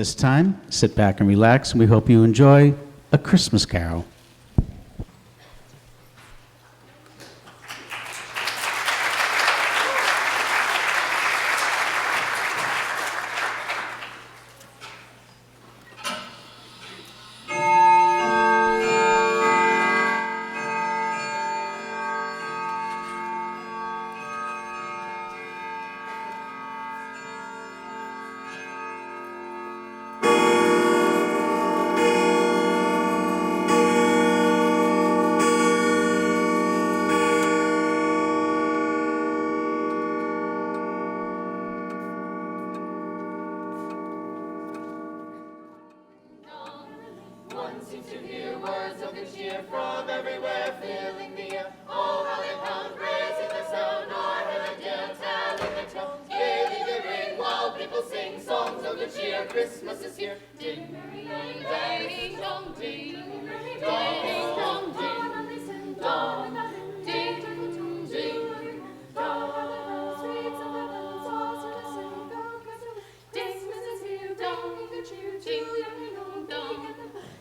this time, sit back and relax, and we hope you enjoy A Christmas Carol. Christmas is here. Ding, ding, ding, dong, ding, ding, dong, ding, dong, ding, ding, dong. Streets of heaven, stars to sing, Christmas is here. Dong, ding, dong,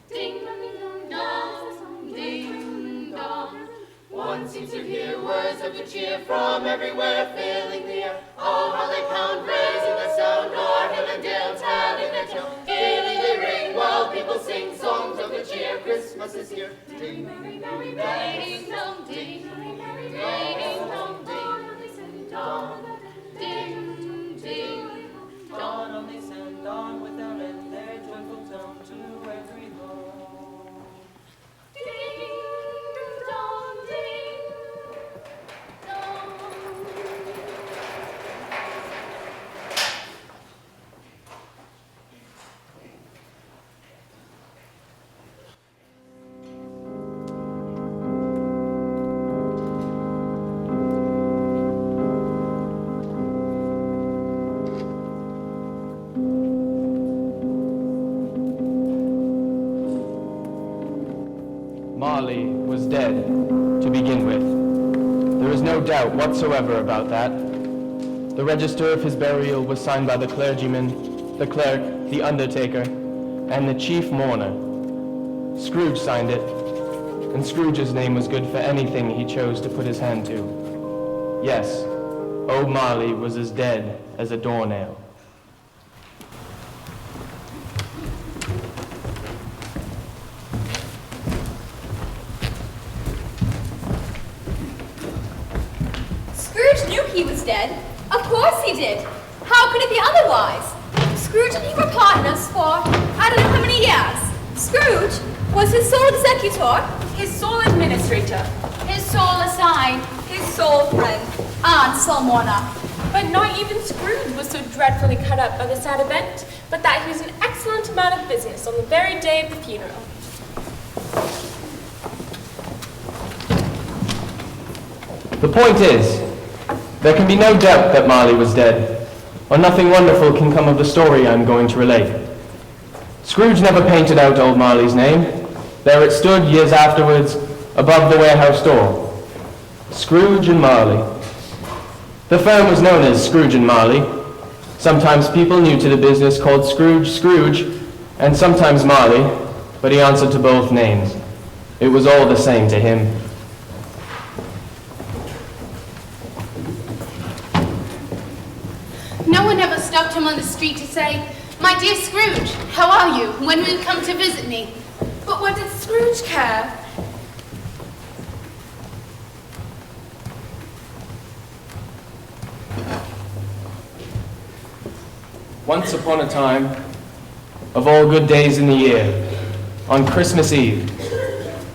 ding, dong, ding, dong. One seems to hear words of good cheer from everywhere, filling the air. Oh, how they pound, raising the sound, o'er hill and dale, telling their tale. Gaily they ring while people sing songs of good cheer. Christmas is here. Ding, ding, ding, ding, dong, ding, ding, dong, ding, dong, ding, ding, dawn only send on without end their joyful tone to every home. Ding, dong, ding, dong. Marley was dead, to begin with. There is no doubt whatsoever about that. The register of his burial was signed by the clergyman, the clerk, the undertaker, and the chief mourner. Scrooge signed it, and Scrooge's name was good for anything he chose to put his hand to. Yes, old Marley was as dead as a doornail. Scrooge knew he was dead. Of course he did. How could it be otherwise? Scrooge and he were partners for I don't know how many years. Scrooge was his sole executor, his sole administrator, his sole assign, his sole friend, and sole mourner. But not even Scrooge was so dreadfully cut up by the sad event, but that he was an excellent man of business on the very day of the funeral. The point is, there can be no doubt that Marley was dead, or nothing wonderful can come of the story I'm going to relate. Scrooge never painted out old Marley's name. There it stood years afterwards, above the warehouse door. Scrooge and Marley. The firm was known as Scrooge and Marley. Sometimes people new to the business called Scrooge, Scrooge, and sometimes Marley, but he answered to both names. It was all the same to him. No one ever stopped him on the street to say, "My dear Scrooge, how are you? When will you come to visit me?" But what did Scrooge care? Once upon a time, of all good days in the year, on Christmas Eve,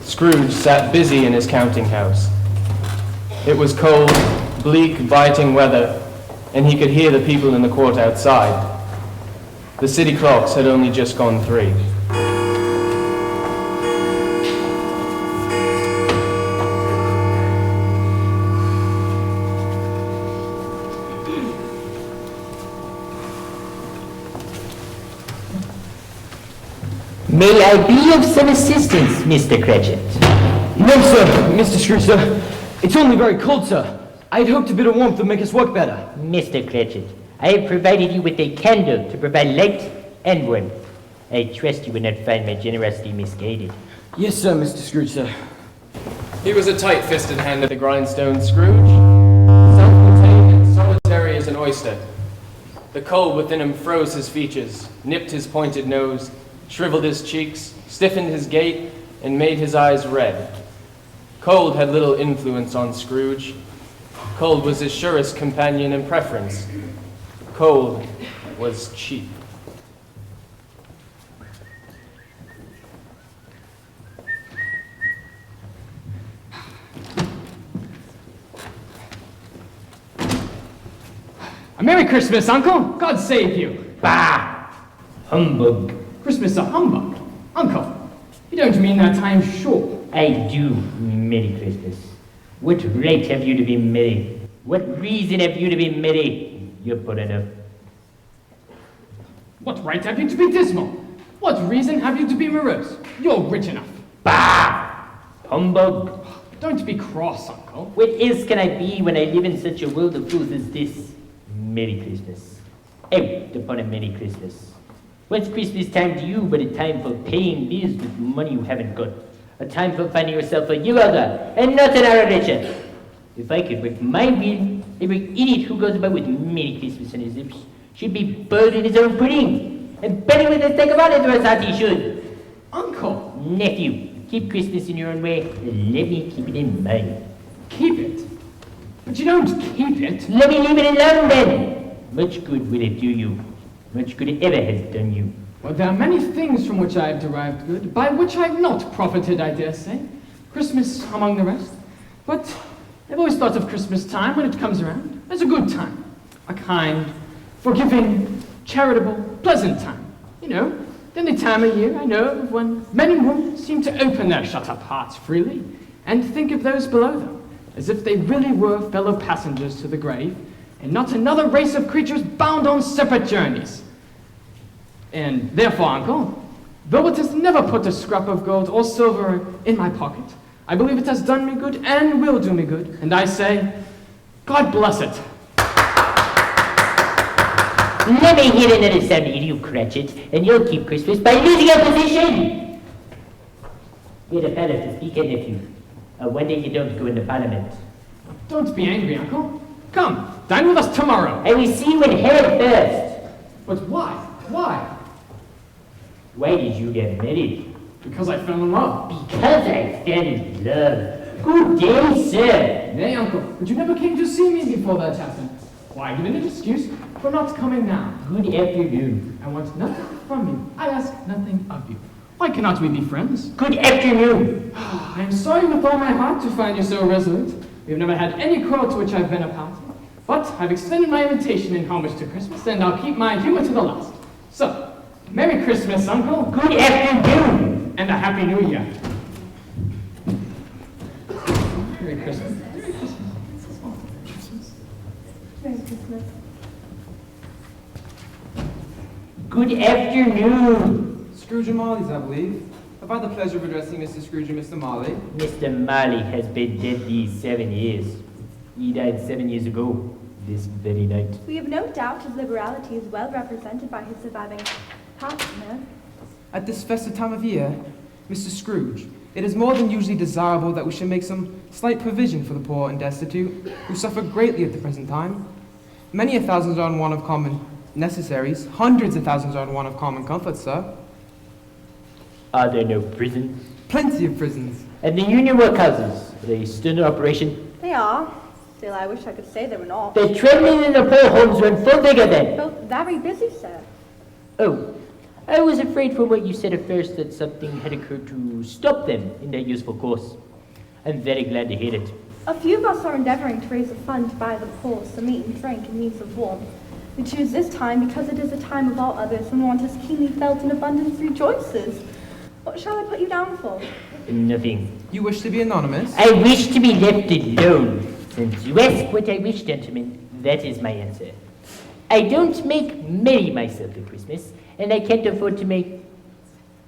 Scrooge sat busy in his counting house. It was cold, bleak, biting weather, and he could hear the people in the court outside. The city clocks had only just gone 3. May I be of some assistance, Mr. Cratchit? No, sir, Mr. Scrooge, sir. It's only very cold, sir. I'd hoped a bit of warmth would make us work better. Mr. Cratchit, I have provided you with a candle to provide light and warmth. I trust you will not find my generosity misguided. Yes, sir, Mr. Scrooge, sir. He was a tight-fisted hand at the grindstone, Scrooge, self-contained and solitary as an oyster. The cold within him froze his features, nipped his pointed nose, shriveled his cheeks, stiffened his gait, and made his eyes red. Cold had little influence on Scrooge. Cold was his surest companion and preference. Cold was cheap. A Merry Christmas, Uncle! God save you! Bah! Humbug. Christmas a humbug? Uncle, you don't mean that, I am sure. I do. Merry Christmas. What right have you to be merry? What reason have you to be merry? You're poor enough. What right have you to be dismal? What reason have you to be morose? You're rich enough. Bah! Humbug. Don't be cross, Uncle. What else can I be when I live in such a world of fools as this? Merry Christmas. Out upon a Merry Christmas. What's Christmas time to you but a time for paying bills with money you haven't got? A time for finding yourself a yoga and not an Arabic. If I could work my will, every idiot who goes about with Merry Christmas on his lips should be boiled in his own pudding and buried with a stick of olive or as he should. Uncle! Nephew, keep Christmas in your own way and let me keep it in mine. Keep it? But you don't keep it. Let me leave it alone then. Much good will it do you. Much good it ever has done you. Well, there are many things from which I have derived good, by which I have not profited, I dare say. Christmas among the rest. But I've always thought of Christmas time, when it comes around, as a good time. A kind, forgiving, charitable, pleasant time. You know, the only time of year I know of when men and women seem to open their shut-up hearts freely and think of those below them, as if they really were fellow passengers to the grave, and not another race of creatures bound on separate journeys. And therefore, Uncle, though it has never put a scrap of gold or silver in my pocket, I believe it has done me good and will do me good, and I say, God bless it. Let me hear another sound of you, Cratchit, and you'll keep Christmas by losing your position. You're the fellow to speak, nephew. I wonder you don't go into Parliament. Don't be angry, Uncle. Come, dine with us tomorrow. I will see you in hell first. But why? Why? Why did you get married? Because I fell in love. Because I fell in love. Good day, sir. Nay, Uncle, but you never came to see me before that happened. Why give an excuse for not coming now? Good afternoon. I want nothing from you. I ask nothing of you. Why cannot we be friends? Good afternoon. I am sorry with all my heart to find you so resolute. We have never had any quarrel to which I've been a party. But I've extended my invitation in homage to Christmas, and I'll keep my humor to the last. So, Merry Christmas, Uncle. Good afternoon. And a Happy New Year. Merry Christmas. Merry Christmas. Merry Christmas. Good afternoon. Scrooge and Marley's, I believe. I've had the pleasure of addressing Mr. Scrooge and Mr. Marley. Mr. Marley has been dead these 7 years. He died 7 years ago, this very night. We have no doubt his liberality is well represented by his surviving partner. At this festive time of year, Mr. Scrooge, it is more than usually desirable that we should make some slight provision for the poor and destitute, who suffer greatly at the present time. Many a thousands are in want of common necessaries. Hundreds of thousands are in want of common comfort, sir. Are there no prisons? Plenty of prisons. And the union workhouses, are they still in operation? They are. Still, I wish I could say they were not. The trembling in the poor homes were in full vigor then. Both very busy, sir. Oh, I was afraid from what you said at first that something had occurred to stop them in their useful course. I'm very glad to hear it. A few of us are endeavoring to raise a fund to buy the poor some meat and drink and means of warmth. We choose this time because it is a time of all others when want is keenly felt and abundance rejoices. What shall I put you down for? Nothing. You wish to be anonymous? I wish to be left alone. Since you ask what I wish, gentlemen, that is my answer. I don't make merry myself at Christmas, and I can't afford to make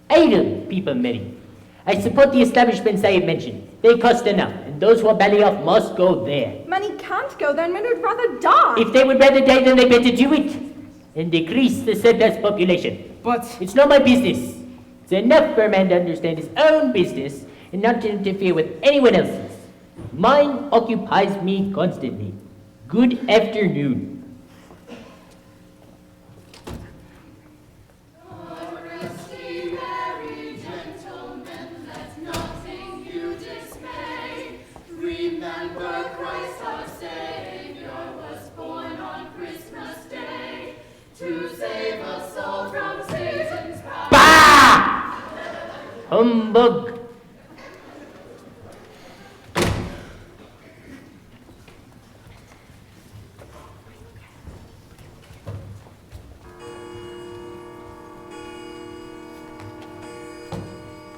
idle people merry. I support the establishments I have mentioned. They cost enough, and those who are belly off must go there. Money can't go there, and men would rather die. If they would rather die, then they better do it, and decrease the surplus population. But... It's not my business. It's enough for a man to understand his own business and not to interfere with anyone else's. Mine occupies me constantly. Good afternoon. Remember Christ our Savior was born on Christmas Day to save us all from Satan's power. Bah! Humbug.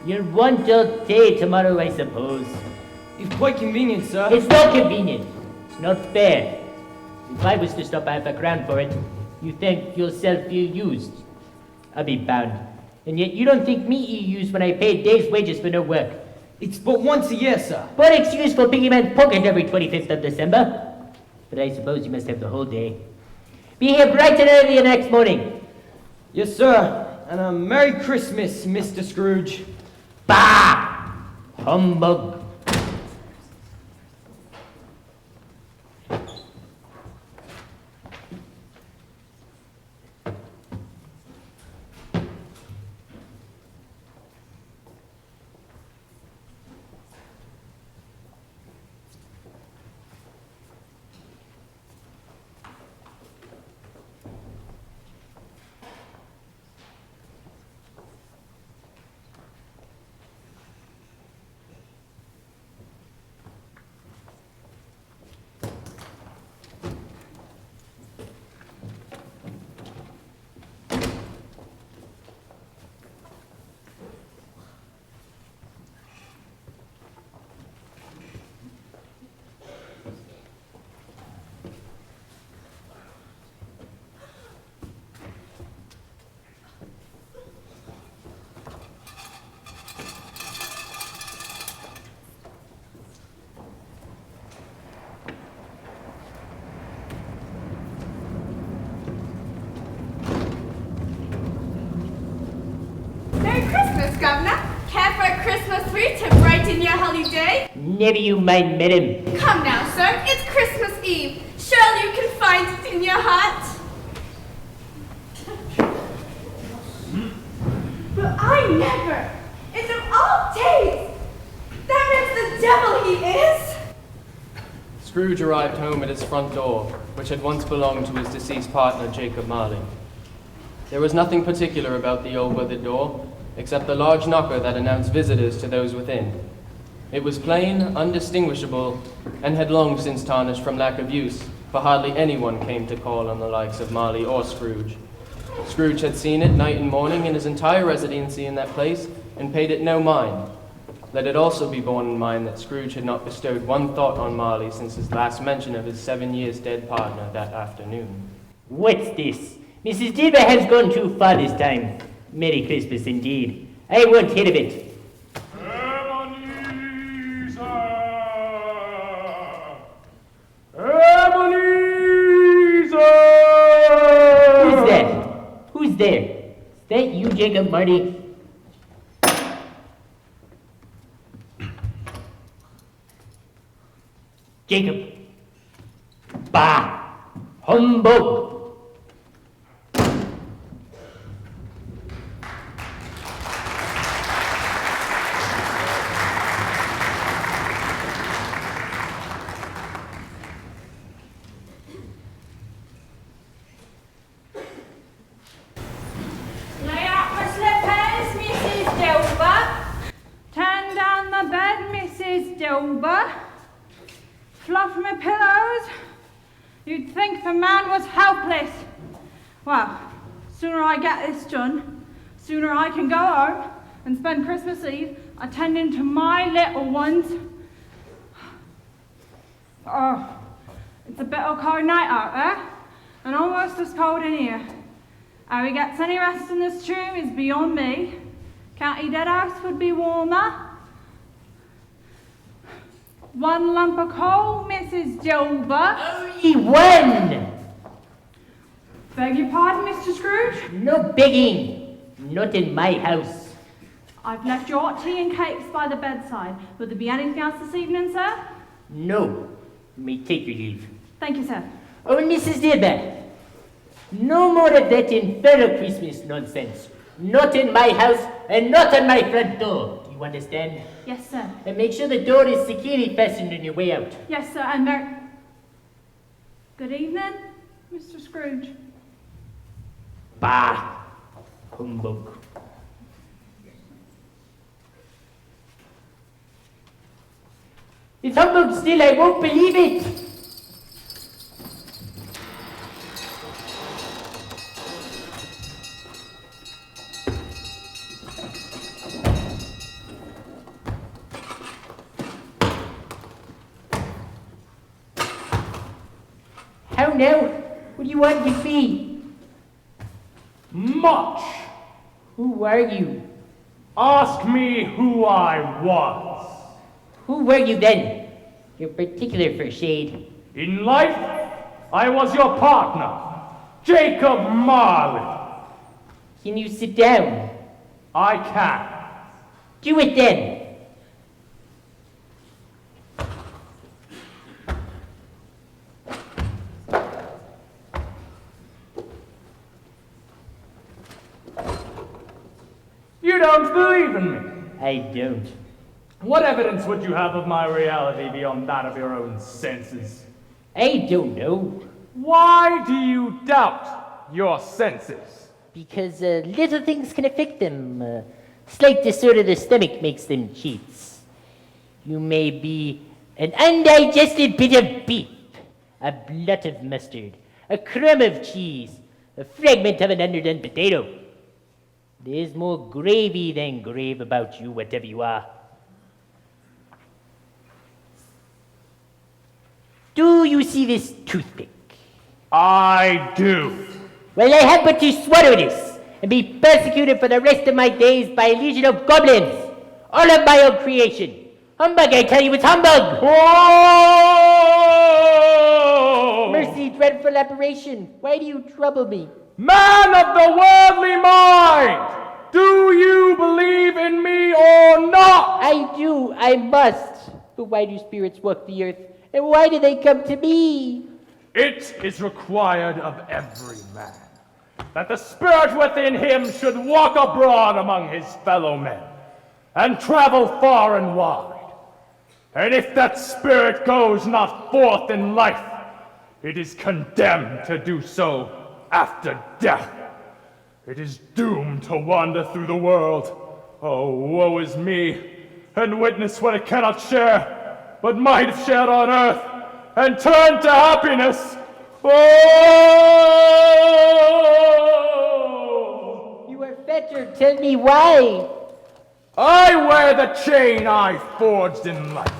You'll want your tea tomorrow, I suppose. It's quite convenient, sir. It's not convenient. It's not fair. If I was to stop half a crown for it, you think yourself ill-used. I'll be bound. And yet you don't think me ill-used when I pay a day's wages for no work. It's but once a year, sir. What excuse for piggy man's pocket every 25th of December? But I suppose you must have the whole day. Be here bright and early the next morning. Yes, sir. And a Merry Christmas, Mr. Scrooge. Bah! Humbug. Governor. Care for a Christmas tree to brighten your holiday? Never you mind, madam. Come now, sir. It's Christmas Eve. Surely you can find it in your heart. But I never. It's of all days. That man's the devil, he is. Scrooge arrived home at his front door, which had once belonged to his deceased partner, Jacob Marley. There was nothing particular about the old weathered door, except the large knocker that announced visitors to those within. It was plain, undistinguishable, and had long since tarnished from lack of use, for hardly anyone came to call on the likes of Marley or Scrooge. Scrooge had seen it night and morning in his entire residency in that place, and paid it no mind. Let it also be borne in mind that Scrooge had not bestowed one thought on Marley since his last mention of his 7 years dead partner that afternoon. What's this? Mrs. Dilber has gone too far this time. Merry Christmas indeed. I won't hear of it. Who's that? Who's there? Is that you, Jacob Marty? Jacob. Bah! Humbug! Lay out my slippers, Mrs. Dilber. Turn down the bed, Mrs. Dilber. Fluff my pillows. You'd think the man was helpless. Well, sooner I get this done, sooner I can go home and spend Christmas Eve attending to my little ones. Oh, it's a bit of a cold night out there, and almost as cold in here. How he gets any rest in this tree is beyond me. County Deadhouse would be warmer. One lump of coal, Mrs. Dilber. Only one! Beg your pardon, Mr. Scrooge? No begging. Not in my house. I've left your hot tea and cakes by the bedside. Will there be anything else this evening, sir? No. You may take your leave. Thank you, sir. Oh, and Mrs. Dearborn, no more of that infernal Christmas nonsense. Not in my house and not on my front door. Do you understand? Yes, sir. And make sure the door is securely fastened on your way out. Yes, sir, and very... Good evening, Mr. Scrooge. Bah! Humbug. It's humbug still, I won't believe it! How now? What do you want with me? Much. Who are you? Ask me who I was. Who were you then? You're particular for shade. In life, I was your partner, Jacob Marley. Can you sit down? I can. Do it then. You don't believe in me. I don't. What evidence would you have of my reality beyond that of your own senses? I don't know. Why do you doubt your senses? Because little things can affect them. Slight disorder of the stomach makes them cheats. You may be an undigested bit of beef, a blot of mustard, a crumb of cheese, a fragment of an underdone potato. There's more gravy than grave about you, whatever you are. Do you see this toothpick? I do. Well, I have but to swallow this and be persecuted for the rest of my days by a legion of goblins, all of my own creation. Humbug, I tell you, it's humbug! Oh! Mercy, dreadful aberration, why do you trouble me? Man of the worldly mind! Do you believe in me or not? I do, I must. But why do spirits walk the earth? And why do they come to me? It is required of every man that the spirit within him should walk abroad among his fellow men and travel far and wide. And if that spirit goes not forth in life, it is condemned to do so after death. It is doomed to wander through the world. Oh, woe is me, and witness what it cannot share, but might have shared on earth, and turn to happiness. Oh! You are better, tell me why. I wear the chain I forged in life.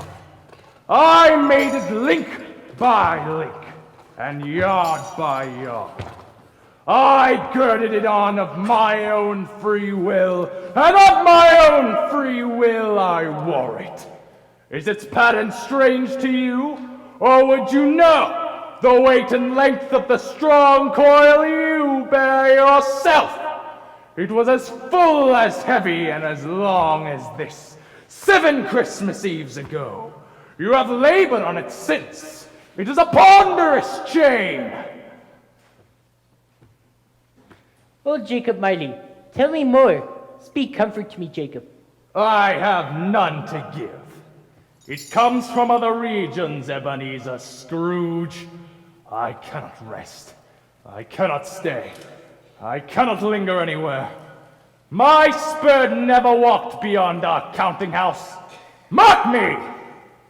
I made it link by link, and yard by yard. I girded it on of my own free will, and of my own free will I wore it. Is its pattern strange to you, or would you know the weight and length of the strong coil you bear yourself? It was as full, as heavy, and as long as this, 7 Christmas Eves ago. You have labored on it since. It is a ponderous chain. Oh, Jacob Marley, tell me more. Speak comfort to me, Jacob. I have none to give. It comes from other regions, Ebenezer Scrooge. I cannot rest. I cannot stay. I cannot linger anywhere. My spirit never walked beyond our counting house. Mark me!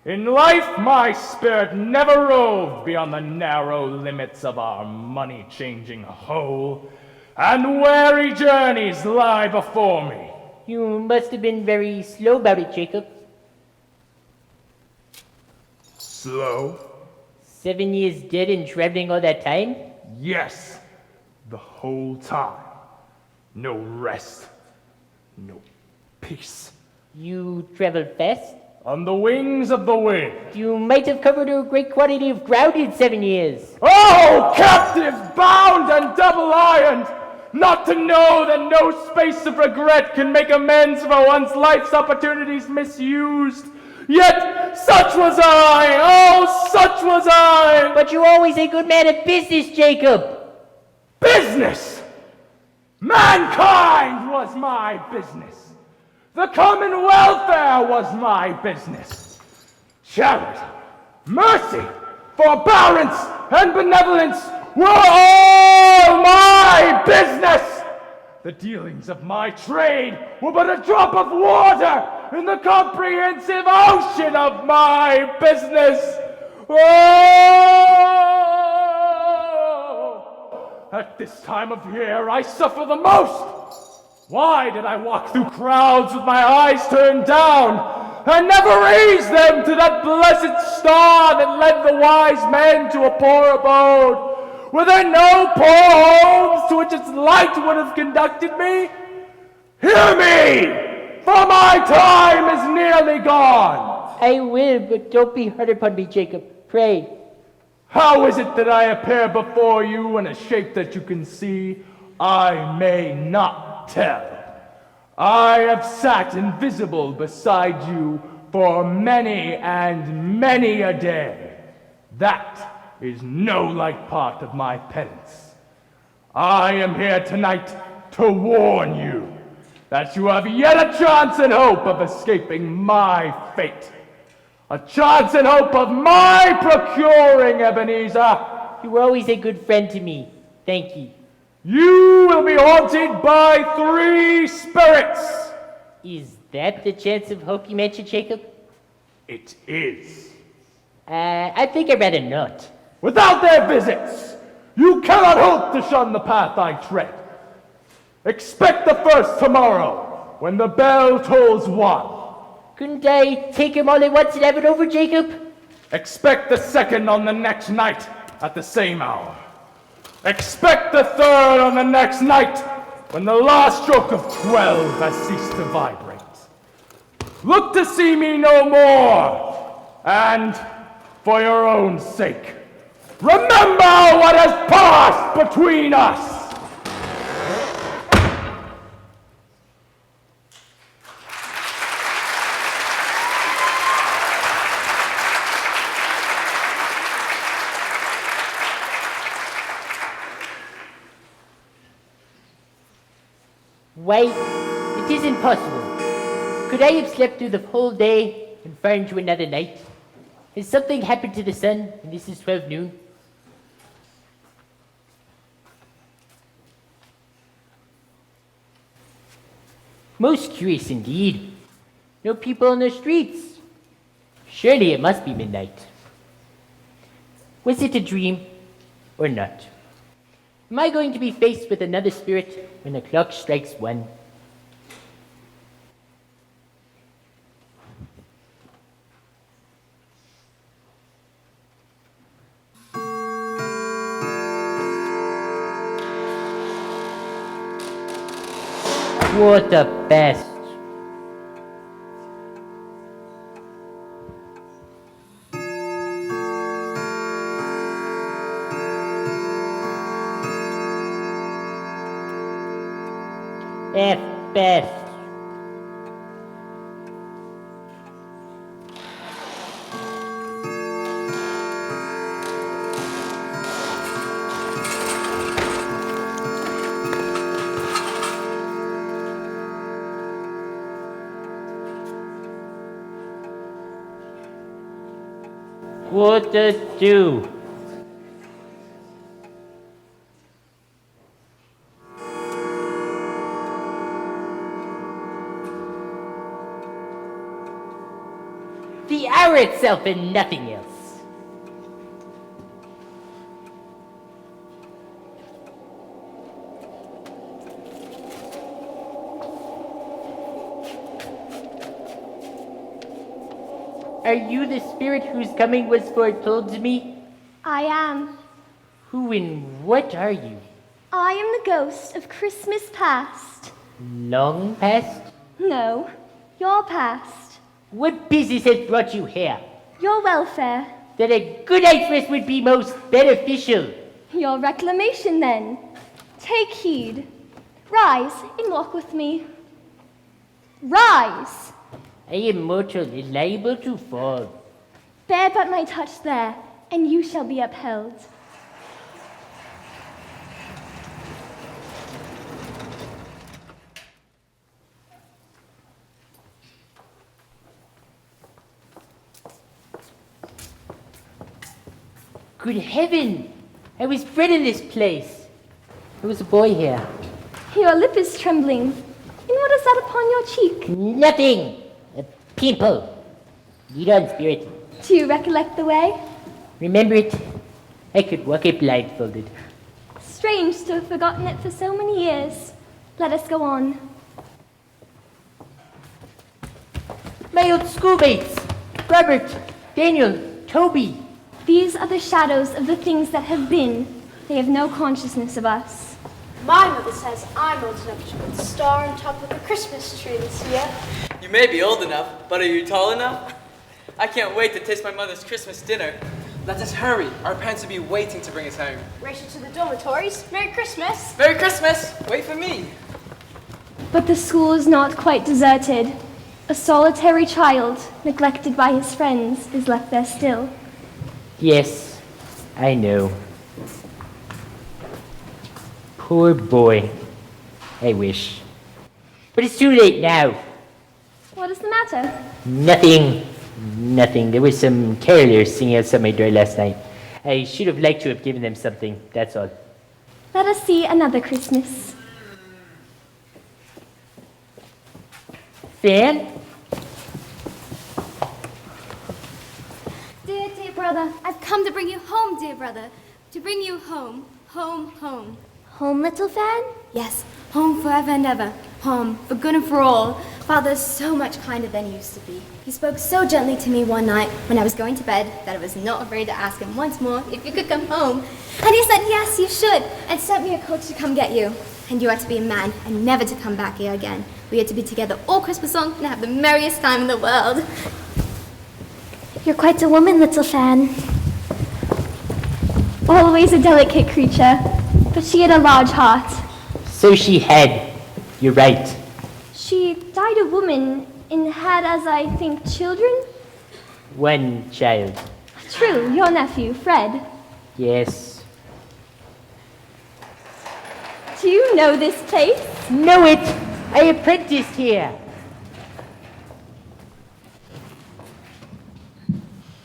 In life, my spirit never roved beyond the narrow limits of our money-changing hole, and weary journeys lie before me. You must have been very slow about it, Jacob. Slow? 7 years dead and traveling all that time? Yes, the whole time. No rest, no peace. You traveled fast? On the wings of the wind. You might have covered a great quantity of ground in 7 years. Oh, captive, bound, and double-ironed! not to know that no space of regret can make amends for one's life's opportunities misused. Yet such was I, oh, such was I! But you're always a good man of business, Jacob. Business! Mankind was my business. The common welfare was my business. Charity, mercy, forbearance, and benevolence were all my business. The dealings of my trade were but a drop of water in the comprehensive ocean of my business. Oh! At this time of year, I suffer the most. Why did I walk through crowds with my eyes turned down and never raise them to that blessed star that led the wise men to a poor abode? Were there no poor homes to which its light would have conducted me? Hear me, for my time is nearly gone. I will, but don't be hard upon me, Jacob. Pray. How is it that I appear before you in a shape that you can see? I may not tell. I have sat invisible beside you for many and many a day. That is no light part of my penance. I am here tonight to warn you that you have yet a chance and hope of escaping my fate. A chance and hope of my procuring, Ebenezer. You were always a good friend to me. Thank you. You will be haunted by 3 spirits. Is that the chance of hope you mentioned, Jacob? It is. I think I'd rather not. Without their visits, you cannot hope to shun the path I tread. Expect the first tomorrow, when the bell tolls 1. Couldn't I take him all at once and have it over, Jacob? Expect the second on the next night at the same hour. Expect the third on the next night, when the last stroke of 12 has ceased to vibrate. Look to see me no more, and for your own sake, remember what has passed between us! Why, it isn't possible. Could I have slept through the whole day and far into another night? Has something happened to the sun, and this is 12 noon? Most curious indeed. No people on the streets. Surely it must be midnight. Was it a dream or not? Am I going to be faced with another spirit when the clock strikes 1? What a pest. F best. What to do? The hour itself and nothing else. Are you the spirit whose coming was foretold to me? I am. Who and what are you? I am the ghost of Christmas past. Long past? No, your past. What business has brought you here? Your welfare. That a good night's rest would be most beneficial. Your reclamation, then. Take heed, Rise and walk with me. Rise! I am mortal and liable to fall. Bear but my touch there, and you shall be upheld. Good heaven! I was bred in this place. There was a boy here. Your lip is trembling. And what is that upon your cheek? Nothing! A pimple. Lead on, spirit. Do you recollect the way? Remember it? I could walk it blindfolded. Strange to have forgotten it for so many years. Let us go on. My old schoolmates! Robert, Daniel, Toby. These are the shadows of the things that have been. They have no consciousness of us. My mother says I'm old enough to put the star on top of the Christmas tree this year. You may be old enough, but are you tall enough? I can't wait to taste my mother's Christmas dinner. Let us hurry. Our parents will be waiting to bring us home. Race you to the dormitories. Merry Christmas. Merry Christmas! Wait for me. But the school is not quite deserted. A solitary child, neglected by his friends, is left there still. Yes, I know. Poor boy. I wish. But it's too late now. What is the matter? Nothing. Nothing. There were some carolers singing outside my door last night. I should have liked to have given them something, that's all. Let us see another Christmas. Fan? Dear brother, I've come to bring you home, dear brother. To bring you home. Home, home. Home, little fan? Yes, home forever and ever. Home, for good and for all. Father's so much kinder than he used to be. He spoke so gently to me one night when I was going to bed that I was not afraid to ask him once more if you could come home. And he said, yes, you should, and sent me a coach to come get you. And you are to be a man and never to come back here again. We are to be together all Christmas long and have the merriest time in the world. You're quite a woman, little fan. Always a delicate creature, but she had a large heart. So she had. You're right. She died a woman and had, as I think, children? One child. True, your nephew, Fred. Yes. Do you know this place? Know it! I apprenticed here.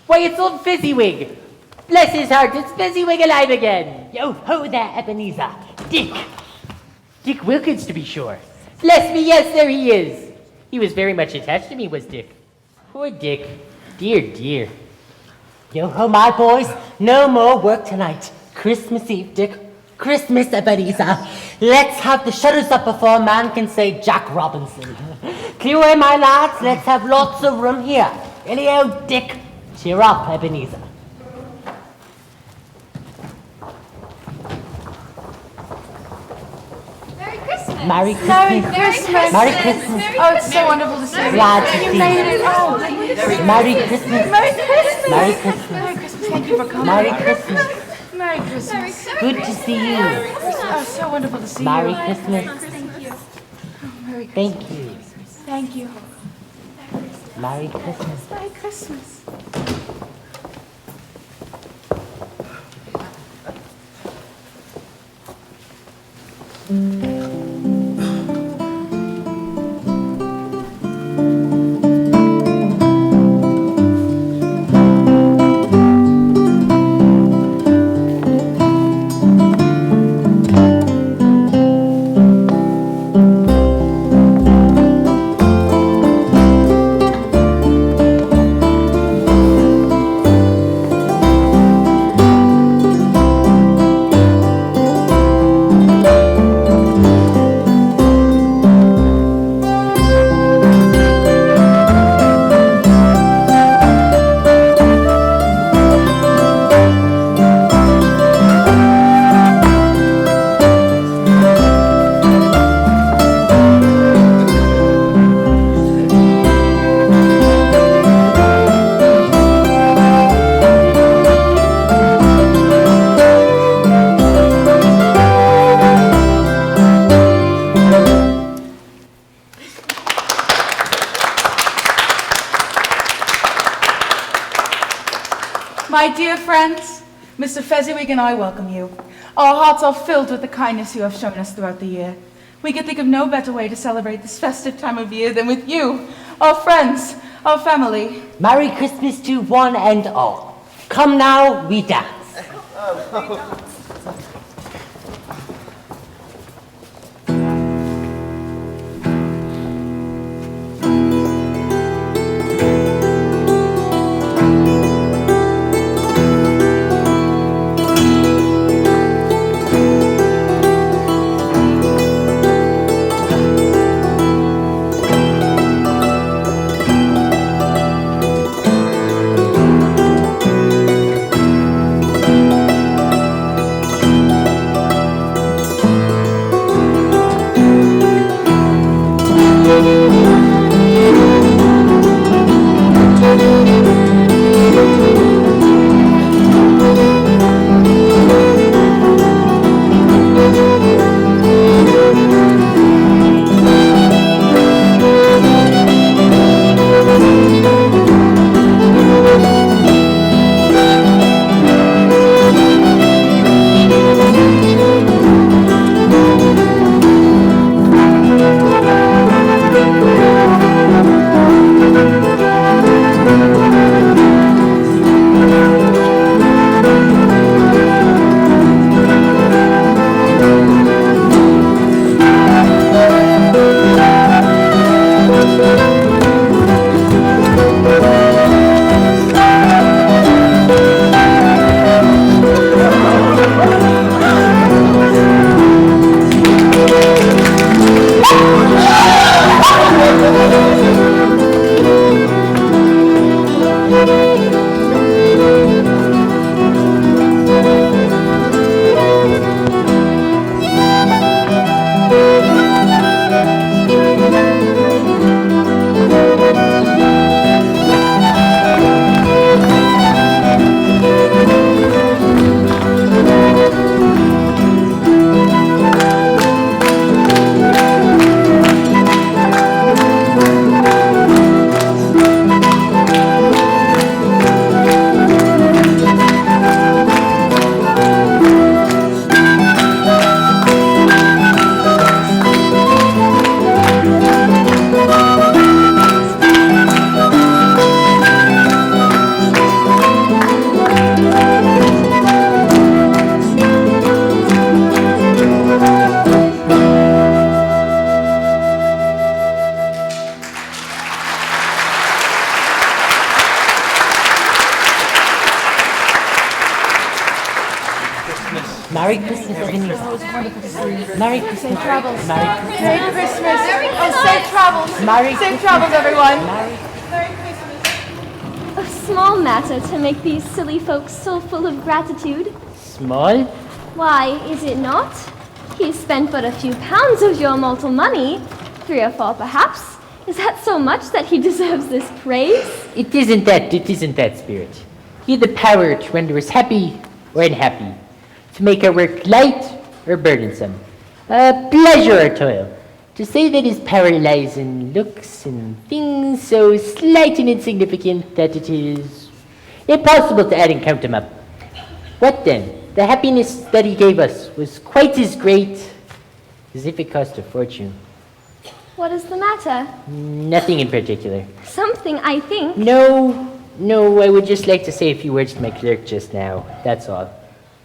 Why, it's old Fizzywig. Bless his heart, it's Fizzywig alive again. Yo ho there, Ebenezer. Dick. Dick Wilkins, to be sure. Bless me, yes, there he is. He was very much attached to me, was Dick. Poor Dick. Dear, dear. Yo ho, my boys. No more work tonight. Christmas Eve, Dick. Christmas, Ebenezer. Let's have the shutters up before a man can say Jack Robinson. Clear away, my lads. Let's have lots of room here. Illy-o, Dick. Cheer up, Ebenezer. Merry Christmas. Merry Christmas. Merry Christmas. Oh, it's so wonderful to see you. Glad to You see made you. it home. Merry Christmas. Merry Christmas. Merry Christmas. Merry Christmas. Thank you for coming. Merry Christmas. Merry Christmas. Good to see you. Oh, so wonderful to see Merry you. Christmas. Thank you. Merry Christmas. Thank you. Thank you. Merry Christmas. Merry Christmas. My dear friends, Mr. Fezziwig and I welcome you. Our hearts are filled with the kindness you have shown us throughout the year. We can think of no better way to celebrate this festive time of year than with you, our friends, our family. Merry Christmas to one and all. Come now, we dance. Merry Christmas, Ebenezer. Merry Christmas. Safe travels. Merry Christmas. Merry Christmas. Oh, safe travels. Merry Safe travels, everyone. Merry A small matter to make these silly folks so full of gratitude. Small? Why, is it not? He spent but a few pounds of your mortal money, 3 or 4 perhaps. Is that so much that he deserves this praise? It isn't that, Spirit. He had the power to render us happy or unhappy, to make our work light or burdensome, pleasure or toil. To say that his power lies in looks and things so slight and insignificant that it is impossible to add and count them up. What then? The happiness that he gave us was quite as great as if it cost a fortune. What is the matter? Nothing in particular. Something, I think. No, I would just like to say a few words to my clerk just now, that's all.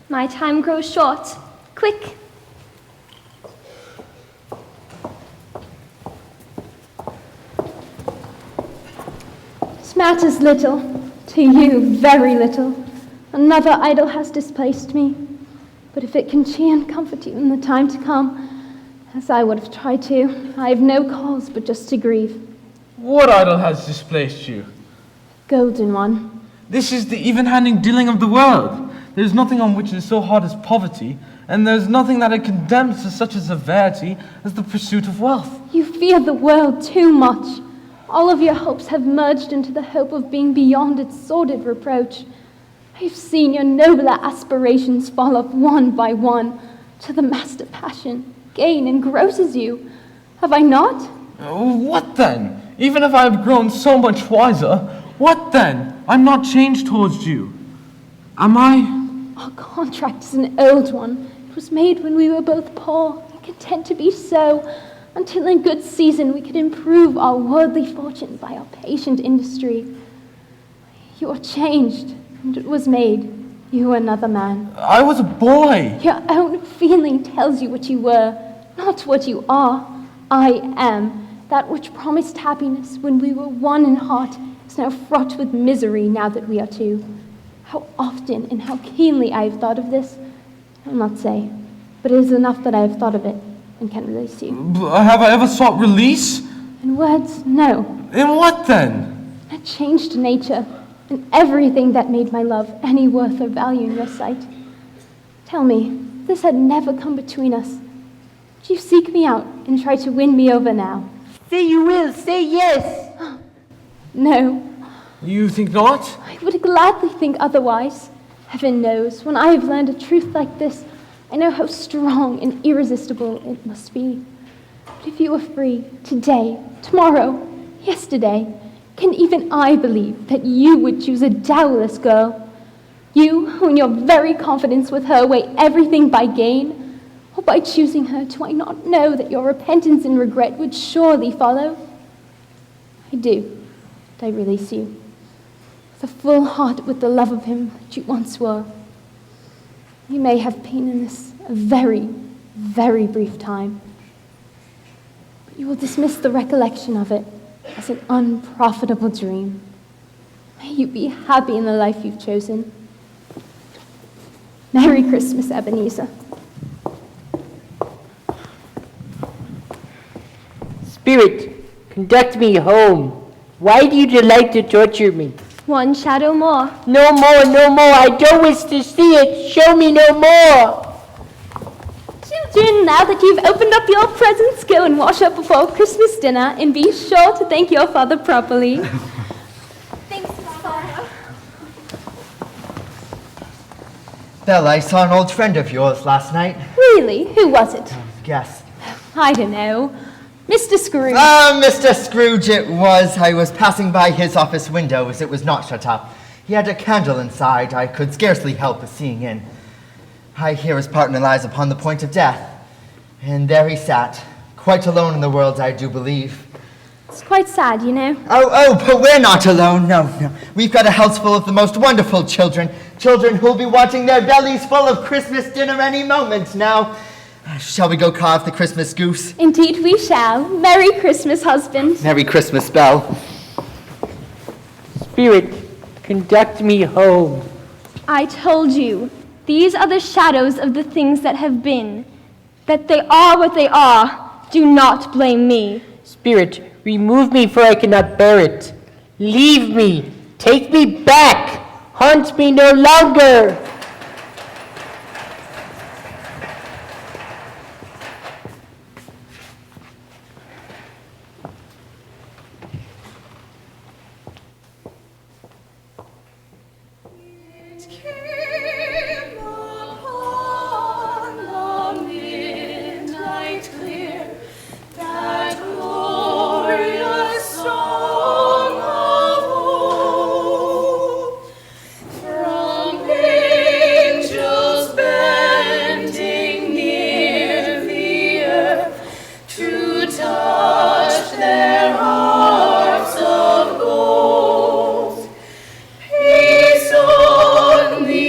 My time grows short. Quick. This matters little. To you, very little. Another idol has displaced me. But if it can cheer and comfort you in the time to come, as I would have tried to, I have no cause but just to grieve. What idol has displaced you? Golden one. This is the even-handing dealing of the world. There is nothing on which it is so hard as poverty, and there is nothing that it condemns to such a severity as the pursuit of wealth. You fear the world too much. All of your hopes have merged into the hope of being beyond its sordid reproach. I've seen your nobler aspirations fall off one by one, till the master passion, gain, engrosses you. Have I not? Oh, what then? Even if I have grown so much wiser, what then? I'm not changed towards you. Am I? Our contract is an old one. It was made when we were both poor and content to be so, until in good season we could improve our worldly fortune by our patient industry. You are changed, and it was made. You were another man. I was a boy. Your own feeling tells you what you were, not what you are. I am. That which promised happiness when we were one in heart is now fraught with misery now that we are two. How often and how keenly I have thought of this, I'll not say, but it is enough that I have thought of it and can release you. Have I ever sought release? In words, no. In what then? A changed nature, and everything that made my love any worth or value in your sight. Tell me, if this had never come between us, would you seek me out and try to win me over now? Say you will, say yes. No. You think not? I would gladly think otherwise. Heaven knows, when I have learned a truth like this, I know how strong and irresistible it must be. But if you were free, today, tomorrow, yesterday, can even I believe that you would choose a dowerless girl? You, who in your very confidence with her weigh everything by gain? Or by choosing her, do I not know that your repentance and regret would surely follow? I do, but I release you. With a full heart with the love of him that you once were. You may have pain in this a very, very brief time, but you will dismiss the recollection of it as an unprofitable dream. May you be happy in the life you've chosen. Merry Christmas, Ebenezer. Spirit, conduct me home. Why do you delight to torture me? One shadow more. No more, no more. I don't wish to see it. Show me no more. Children, now that you've opened up your presents, go and wash up before Christmas dinner and be sure to thank your father properly. Thanks, Father. Belle, I saw an old friend of yours last night. Really? Who was it? Guess. I don't know. Mr. Scrooge. Ah, Mr. Scrooge it was. I was passing by his office window as it was not shut up. He had a candle inside. I could scarcely help seeing in. I hear his partner lies upon the point of death. And there he sat, quite alone in the world, I do believe. It's quite sad, you know. Oh, but we're not alone. No. We've got a house full of the most wonderful children. Children who'll be wanting their bellies full of Christmas dinner any moment now. Shall we go carve the Christmas goose? Indeed we shall. Merry Christmas, husband. Merry Christmas, Belle. Spirit, conduct me home. I told you, these are the shadows of the things that have been. That they are what they are. Do not blame me. Spirit, remove me, for I cannot bear it. Leave me. Take me back. Haunt me no longer. Peace on the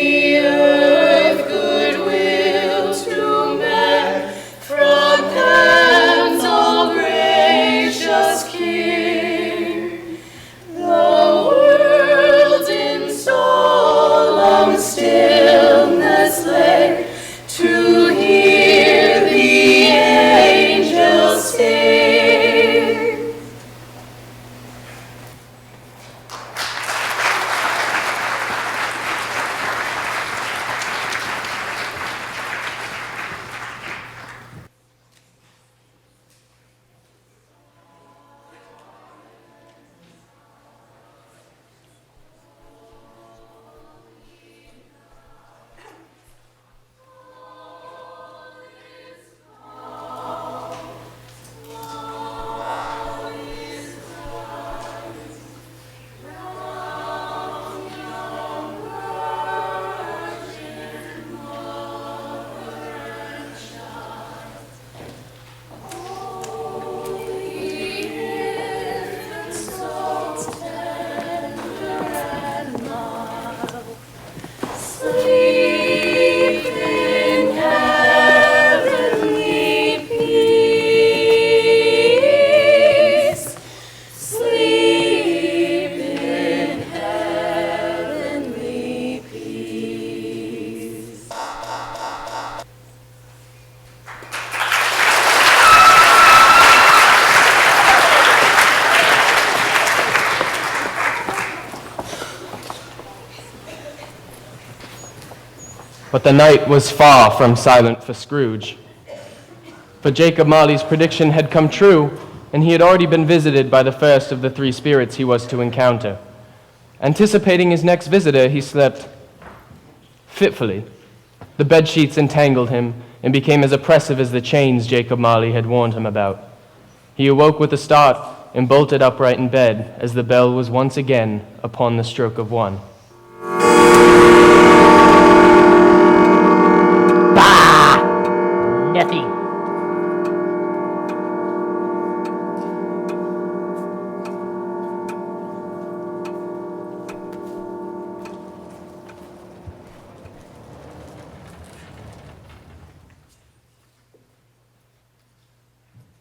But the night was far from silent for Scrooge. For Jacob Marley's prediction had come true, and he had already been visited by the first of the three spirits he was to encounter. Anticipating his next visitor, he slept fitfully. The bedsheets entangled him and became as oppressive as the chains Jacob Marley had warned him about. He awoke with a start and bolted upright in bed as the bell was once again upon the stroke of 1. Bah! Nothing.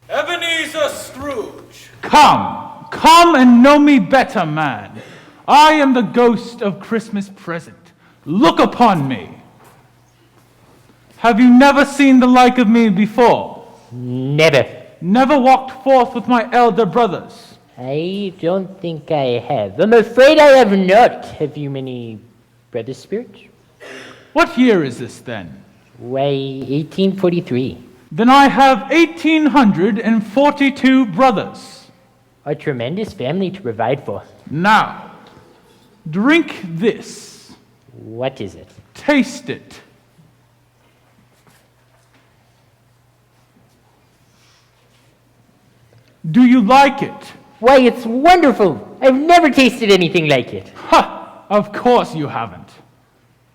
Ebenezer Scrooge! Come and know me better, man. I am the ghost of Christmas present. Look upon me. Have you never seen the like of me before? Never. Never walked forth with my elder brothers? I don't think I have. I'm afraid I have not. Have you many brother spirits? What year is this then? Why, 1843. Then I have 1,842 brothers. A tremendous family to provide for. Now, drink this. What is it? Taste it. Do you like it? Why, it's wonderful. I've never tasted anything like it. Ha! Of course you haven't.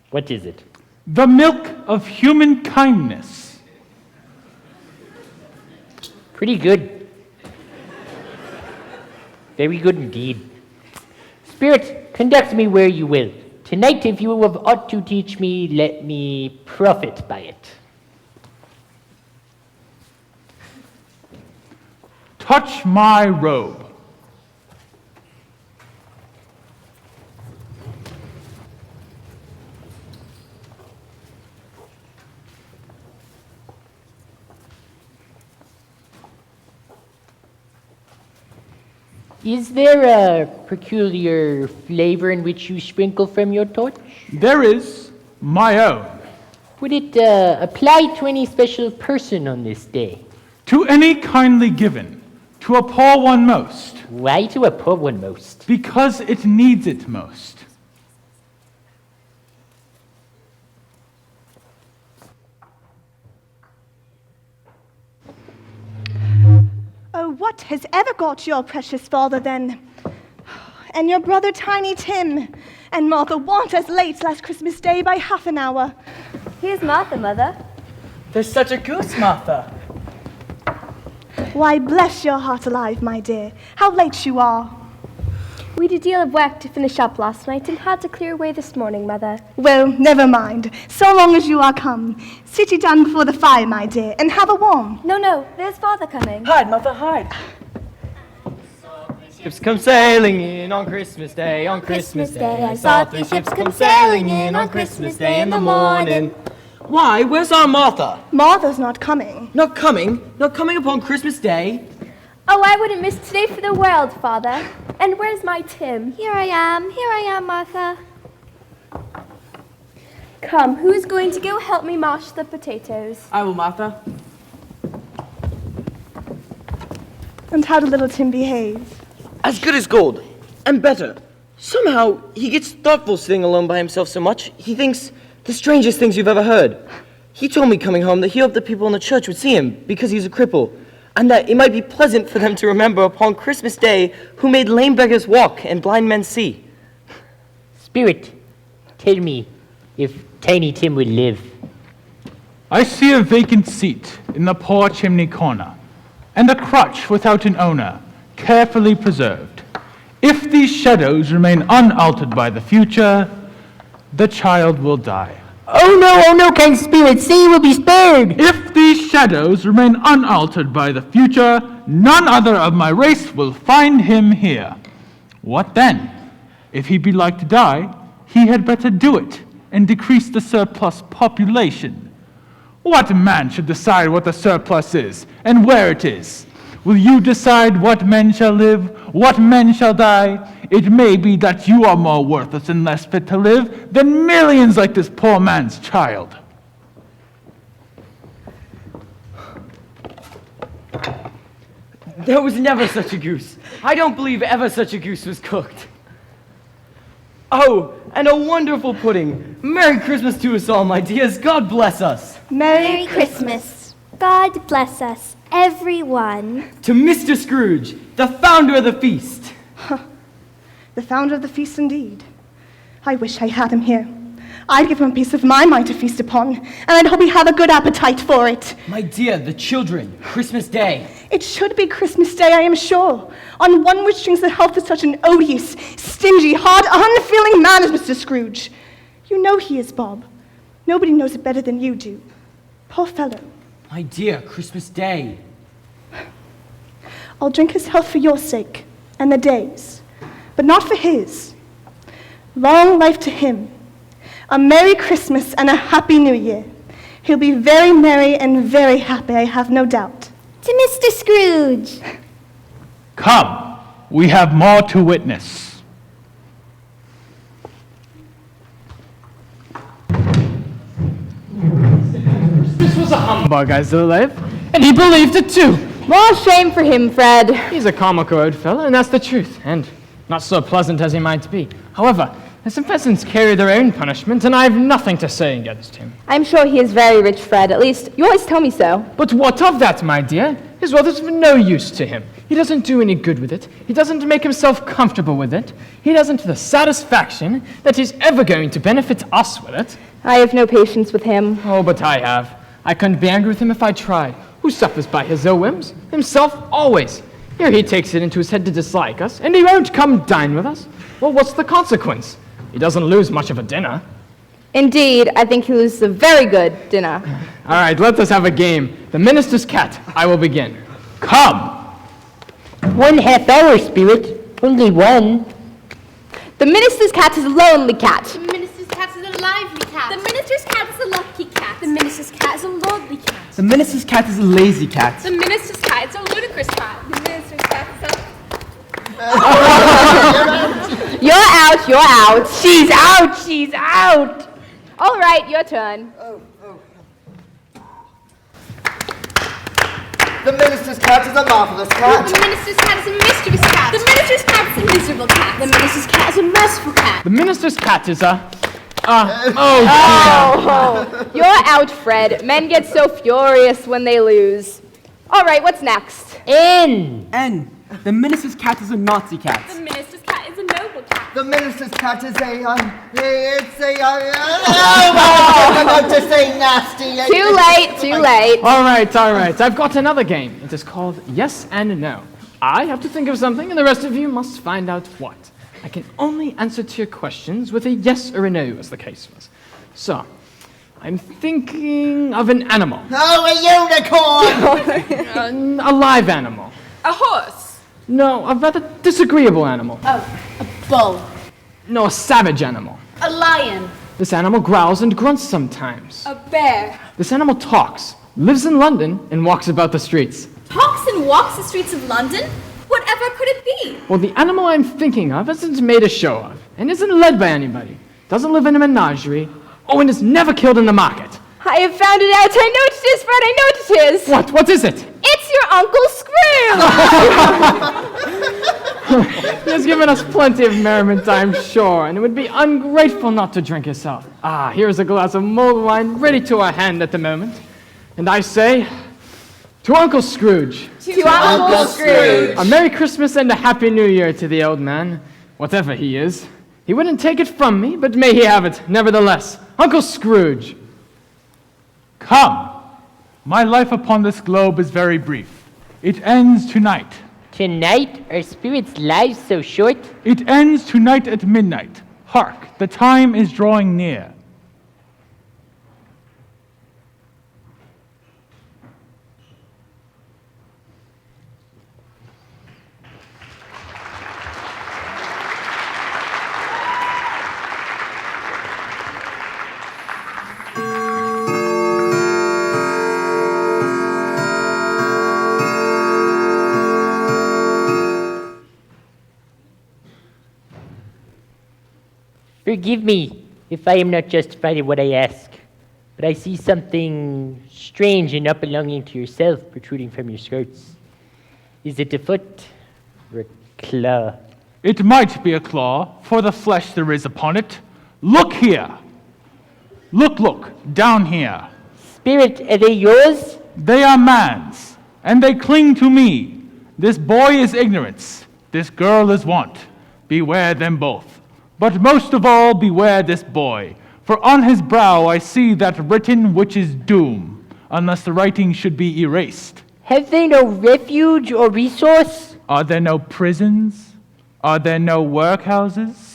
What is it? The milk of human kindness. Pretty good. Very good indeed. Spirit, conduct me where you will. Tonight, if you have aught to teach me, let me profit by it. Touch my robe. Is there a peculiar flavor in which you sprinkle from your torch? There is my own. Would it apply to any special person on this day? To any kindly given, to a poor one most. Why to a poor one most? Because it needs it most. Oh, what has ever got your precious father then? And your brother Tiny Tim? And Martha weren't as late last Christmas Day by half an hour. Here's Martha, Mother. There's such a goose, Martha. Why, bless your heart alive, my dear. How late you are. We'd a deal of work to finish up last night and had to clear away this morning, Mother. Well, never mind. So long as you are come. Sit you down before the fire, my dear, and have a warm. No, there's Father coming. Hide, Mother, hide. Ships come sailing in on Christmas Day, on Christmas Day. I saw 3 ships come sailing in on Christmas Day in the morning. Why, where's our Martha? Martha's not coming. Not coming? Not coming upon Christmas Day? Oh, I wouldn't miss today for the world, Father. And where's my Tim? Here I am, Martha. Come, who's going to go help me mash the potatoes? I will, Martha. And how did little Tim behave? As good as gold, and better. Somehow, he gets thoughtful sitting alone by himself so much, he thinks the strangest things you've ever heard. He told me coming home that he hoped the people in the church would see him because he's a cripple, and that it might be pleasant for them to remember upon Christmas Day who made lame beggars walk and blind men see. Spirit, tell me if Tiny Tim will live. I see a vacant seat in the poor chimney corner, and a crutch without an owner, carefully preserved. If these shadows remain unaltered by the future, the child will die. Oh no, kind spirit, say you will be spared. If these shadows remain unaltered by the future, none other of my race will find him here. What then? If he be like to die, he had better do it and decrease the surplus population. What man should decide what the surplus is and where it is? Will you decide what men shall live, what men shall die? it may be that you are more worthless and less fit to live than millions like this poor man's child. There was never such a goose. I don't believe ever such a goose was cooked. Oh, and a wonderful pudding. Merry Christmas to us all, my dears. God bless us. Merry Christmas. God bless us, everyone. To Mr. Scrooge, the founder of the feast. The founder of the feast indeed. I wish I had him here. I'd give him a piece of my mind to feast upon, and I'd hope he'd have a good appetite for it. My dear, the children, Christmas Day. It should be Christmas Day, I am sure, on one which drinks the health of such an odious, stingy, hard, unfeeling man as Mr. Scrooge. You know he is, Bob. Nobody knows it better than you do. Poor fellow. My dear, Christmas Day. I'll drink his health for your sake, and the day's, but not for his. Long life to him. A Merry Christmas and a Happy New Year. He'll be very merry and very happy, I have no doubt. To Mr. Scrooge. Come, we have more to witness. This was a humbug, I still live, and he believed it too. More shame for him, Fred. He's a comical old fellow, and that's the truth, and not so pleasant as he might be. However, the pheasants carry their own punishment, and I have nothing to say against him. I'm sure he is very rich, Fred. At least, you always tell me so. But what of that, my dear? His wealth is of no use to him. He doesn't do any good with it. He doesn't make himself comfortable with it. He doesn't the satisfaction that he's ever going to benefit us with it. I have no patience with him. Oh, but I have. I couldn't be angry with him if I tried. Who suffers by his ill whims? Himself, always. Here he takes it into his head to dislike us, and he won't come dine with us. Well, what's the consequence? He doesn't lose much of a dinner. Indeed, I think he loses a very good dinner. All right, let us have a game. The minister's cat. I will begin. Come! 1/2 hour, Spirit. Only one. The minister's cat is a lonely cat. The minister's cat is a lively cat. The minister's cat is a lucky cat. The minister's cat is a lordly cat. The minister's cat is a lazy cat. The minister's cat is a ludicrous cat. The minister's cat is a... You're out, you're out. She's out, she's out. All right, your turn. The minister's cat is a marvelous cat. The minister's cat is a mischievous cat. The minister's cat is a miserable cat. The minister's cat is a merciful cat. The minister's cat is a... Oh, you're out, Fred. Men get so furious when they lose. All right, what's next? N. The minister's cat is a Nazi cat. The minister's cat is a noble cat. The minister's cat is I'm about to say nasty. Too late. All right. I've got another game. It is called Yes and No. I have to think of something, and the rest of you must find out what. I can only answer to your questions with a yes or a no, as the case was. So, I'm thinking of an animal. Oh, a unicorn! A live animal. A horse. No, a rather disagreeable animal. Oh, a bull. No, a savage animal. A lion. This animal growls and grunts sometimes. A bear. This animal talks, lives in London, and walks about the streets. Talks and walks the streets of London? Whatever could it be? Well, the animal I'm thinking of isn't made a show of, and isn't led by anybody. Doesn't live in a menagerie. Oh, and is never killed in the market. I have found it out. I know what it is, Fred. I know what it is. What is it? It's your Uncle Scrooge. He has given us plenty of merriment, I'm sure, and it would be ungrateful not to drink himself. Here's a glass of mulled wine ready to our hand at the moment. And I say, to Uncle Scrooge. To Uncle Scrooge. A Merry Christmas and a Happy New Year to the old man, whatever he is. He wouldn't take it from me, but may he have it, nevertheless. Uncle Scrooge. Come! My life upon this globe is very brief. It ends tonight. Tonight? Are spirits' lives so short? It ends tonight at midnight. Hark, the time is drawing near. forgive me if I am not justified in what I ask, but I see something strange and not belonging to yourself protruding from your skirts. Is it a foot or a claw? It might be a claw, for the flesh there is upon it. Look here! Look, down here. Spirit, are they yours? They are man's, and they cling to me. This boy is ignorance, this girl is want. Beware them both. But most of all, beware this boy, for on his brow I see that written which is doom, unless the writing should be erased. Have they no refuge or resource? Are there no prisons? Are there no workhouses?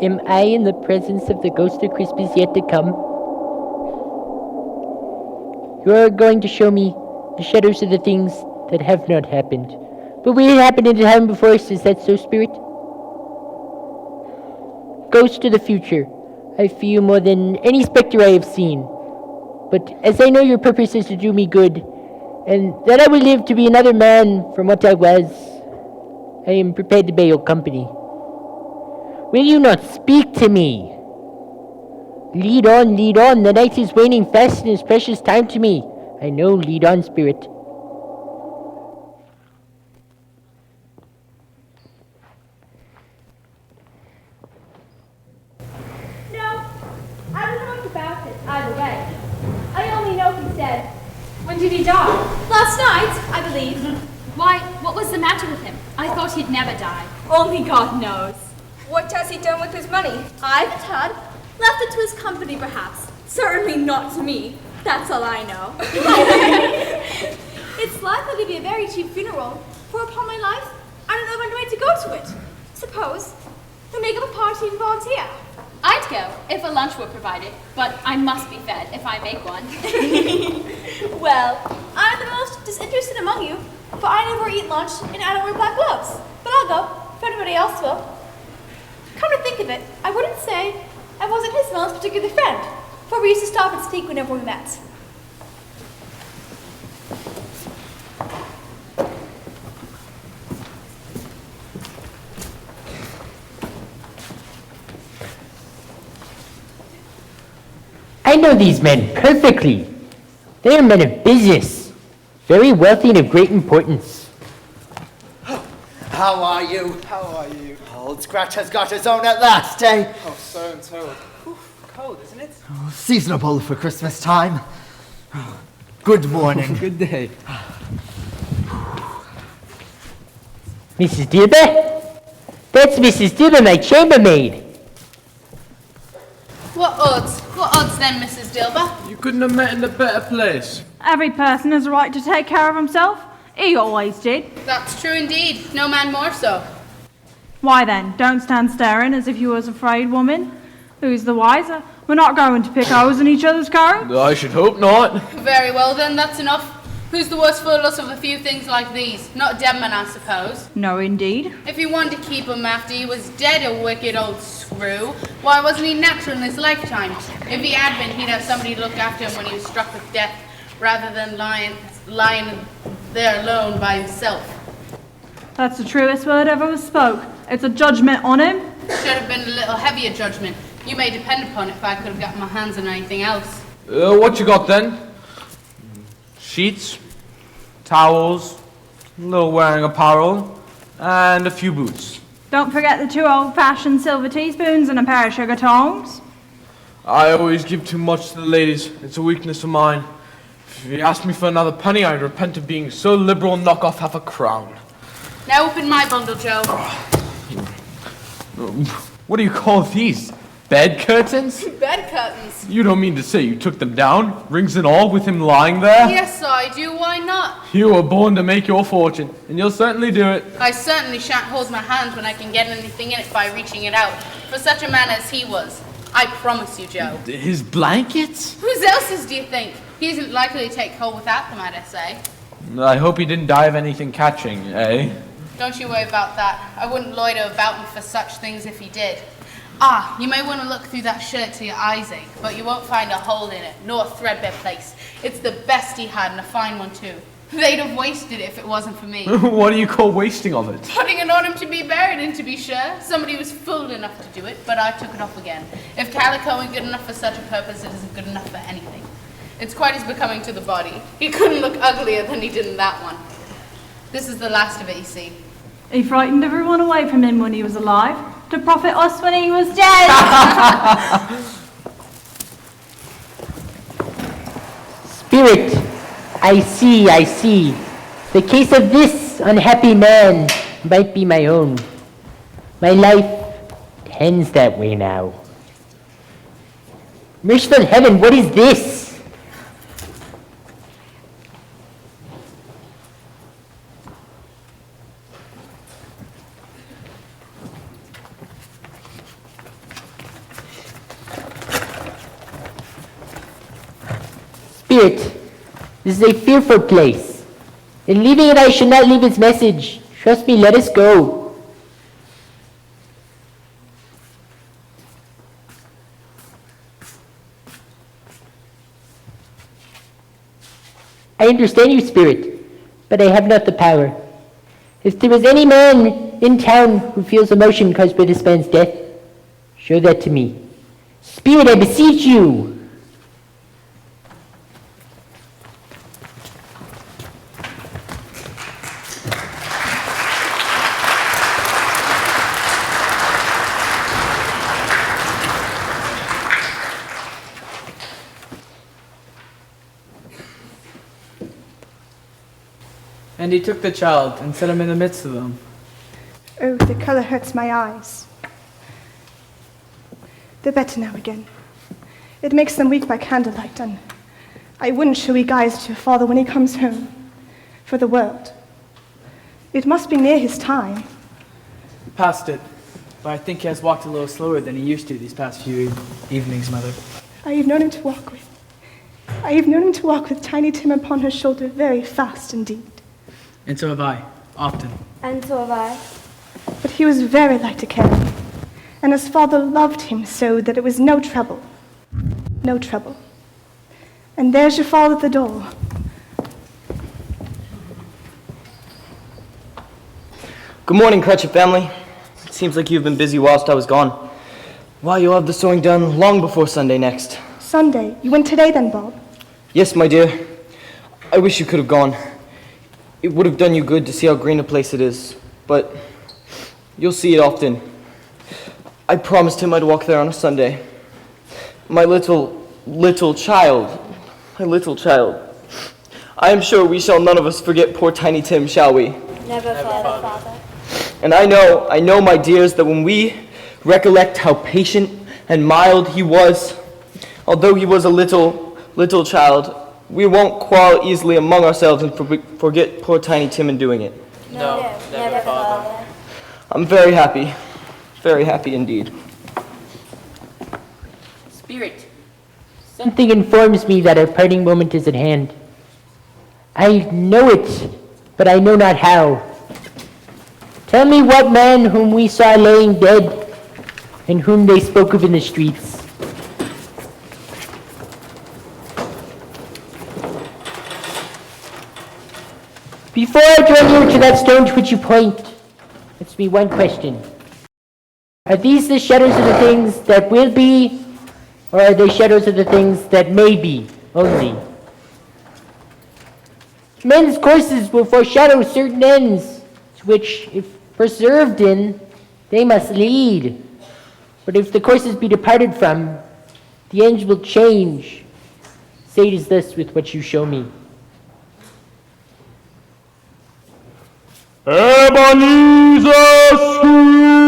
Am I in the presence of the ghost of Christmas yet to come? You are going to show me the shadows of the things that have not happened. But will it happen in time before us? Is that so, Spirit? Ghost of the future, I fear more than any specter I have seen. But as I know your purpose is to do me good, and that I will live to be another man from what I was, I am prepared to bear your company. Will you not speak to me? Lead on, the night is waning fast and is precious time to me. I know, lead on, Spirit. No, I don't know much about it either way. I only know he's dead. When did he die? Last night, I believe. Why, what was the matter with him? I thought he'd never die. Only God knows. What has he done with his money? I haven't heard. Left it to his company, perhaps. Certainly not to me. That's all I know. It's likely to be a very cheap funeral, for upon my life, I don't know of any way to go to it. Suppose we make up a party and volunteer. I'd go if a lunch were provided, but I must be fed if I make one. Well, I'm the most disinterested among you, for I never eat lunch and I don't wear black gloves. But I'll go, if anybody else will. Come to think of it, I wouldn't say I wasn't his most particular friend, for we used to stop and speak whenever we met. I know these men perfectly. They are men of business, very wealthy and of great importance. How are you? How are you? Old Scratch has got his own at last, eh? Oh, so and so. Cold, isn't it? Oh, seasonable for Christmas time. Good morning. Good day. Mrs. Dilber? That's Mrs. Dilber, my chambermaid. What odds then, Mrs. Dilber? You couldn't have met in a better place. Every person has a right to take care of himself. He always did. That's true indeed. No man more so. Why then, don't stand staring as if you was afraid, woman. Who's the wiser? We're not going to pick holes in each other's carrots. I should hope not. Very well then, that's enough. Who's the worse for us of a few things like these? Not Deadman, I suppose. No, indeed. If you wanted to keep him after he was dead, a wicked old screw, why wasn't he natural in his lifetime? If he had been, he'd have somebody to look after him when he was struck with death, rather than lying there alone by himself. That's the truest word ever was spoke. It's a judgment on him. Should have been a little heavier judgment. You may depend upon it if I could have got my hands on anything else. What you got then? Sheets, towels, a little wearing apparel, and a few boots. Don't forget the 2 old-fashioned silver teaspoons and a pair of sugar tongs. I always give too much to the ladies. It's a weakness of mine. If you asked me for another penny, I'd repent of being so liberal and knock off half a crown. Now open my bundle, Joe. What do you call these? Bed curtains? Bed curtains. You don't mean to say you took them down, rings and all, with him lying there? Yes, I do. Why not? You were born to make your fortune, and you'll certainly do it. I certainly shan't hold my hand when I can get anything in it by reaching it out, for such a man as he was. I promise you, Joe. His blankets? Whose else's do you think? He isn't likely to take hold without them, I dare say. I hope he didn't die of anything catching, eh? Don't you worry about that. I wouldn't loiter about him for such things if he did. Ah, you may want to look through that shirt till your eyes ache, but you won't find a hole in it, nor a threadbare place. It's the best he had, and a fine one too. They'd have wasted it if it wasn't for me. What do you call wasting of it? Putting it on him to be buried in, to be sure. Somebody was fool enough to do it, but I took it off again. If calico ain't good enough for such a purpose, it isn't good enough for anything. It's quite as becoming to the body. He couldn't look uglier than he did in that one. This is the last of it, you see. He frightened everyone away from him when he was alive, to profit us when he was dead. Spirit, I see. The case of this unhappy man might be my own. My life tends that way now. Merciful heaven, what is this? Spirit, this is a fearful place. In leaving it, I should not leave its message. Trust me, let us go. I understand you, Spirit, but I have not the power. If there is any man in town who feels emotion caused by this man's death, show that to me. Spirit, I beseech you. And he took the child and set him in the midst of them. Oh, the color hurts my eyes. They're better now again. It makes them weak by candlelight, and I wouldn't show weak eyes to your father when he comes home. For the world. It must be near his time. Past it. But I think he has walked a little slower than he used to these past few evenings, Mother. I have known him to walk with Tiny Tim upon her shoulder very fast indeed. And so have I, often. And so have I. But he was very light to carry, and his father loved him so that it was no trouble. No trouble. And there's your father at the door. Good morning, Cratchit family. It seems like you've been busy whilst I was gone. Why, you'll have the sewing done long before Sunday next. Sunday? You went today then, Bob? Yes, my dear. I wish you could have gone. It would have done you good to see how green a place it is, but you'll see it often. I promised him I'd walk there on a Sunday. My little child. I am sure we shall none of us forget poor Tiny Tim, shall we? Never, Father. And I know, my dears, that when we recollect how patient and mild he was, although he was a little child, we won't quarrel easily among ourselves and forget poor Tiny Tim in doing it. No, never, Father. I'm very happy indeed. Spirit, something informs me that our parting moment is at hand. I know it, but I know not how. Tell me what man whom we saw laying dead, and whom they spoke of in the streets. Before I draw near to that stone to which you point, ask me one question. Are these the shadows of the things that will be, or are they shadows of the things that may be only? Men's courses will foreshadow certain ends, to which, if preserved in, they must lead. But if the courses be departed from, the ends will change. Say it is thus with what you show me. Ebenezer Scrooge!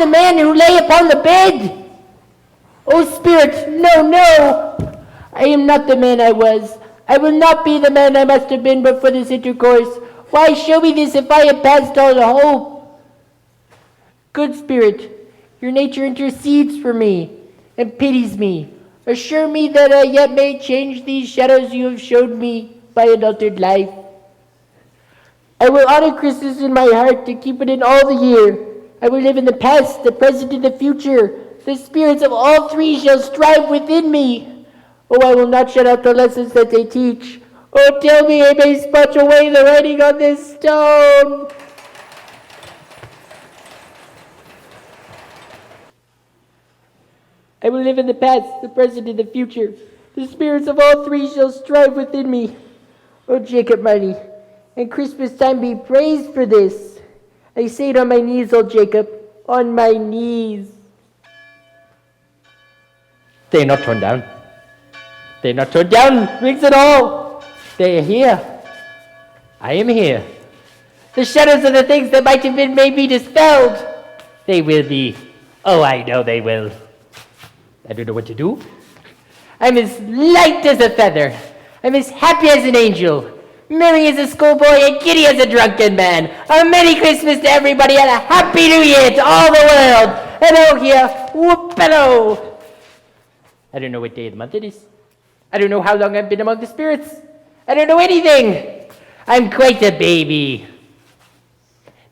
man who lay upon the bed? Oh, spirit, no, no! I am not the man I was. I will not be the man I must have been but for this intercourse. Why show me this if I have passed all the hope? Good spirit, your nature intercedes for me and pities me. Assure me that I yet may change these shadows you have showed me by an altered life. I will honor Christmas in my heart to keep it in all the year. I will live in the past, the present, and the future. The spirits of all three shall strive within me. Oh, I will not shut out the lessons that they teach. Oh, tell me I may smudge away the writing on this stone. I will live in the past, the present, and the future. The spirits of all three shall strive within me. Oh, Jacob Marley, and Christmas time be praised for this. I say it on my knees, old Jacob, on my knees. They're not torn down. They're not torn down, rings at all. They are here. I am here. The shadows of the things that might have been may be dispelled. They will be. Oh, I know they will. I don't know what to do. I'm as light as a feather. I'm as happy as an angel. Merry as a schoolboy and giddy as a drunken man. A Merry Christmas to everybody and a Happy New Year to all the world. Hello here. Whoop-hello. I don't know what day of the month it is. I don't know how long I've been among the spirits. I don't know anything. I'm quite a baby.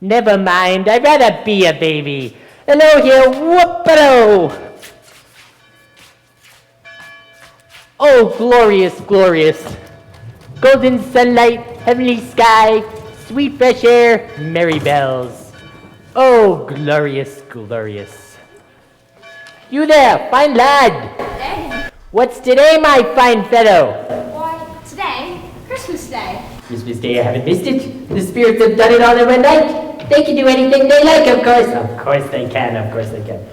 Never mind. I'd rather be a baby. Hello here. Whoop-hello. Oh, glorious, glorious. Golden sunlight, heavenly sky, sweet fresh air, merry bells. Oh, glorious, glorious. You there, fine lad. Hey. What's today, my fine fellow? Why, today, Christmas Day. Christmas Day, I haven't missed it. The spirits have done it all in one night. They can do anything they like, of course. Of course they can, of course they can.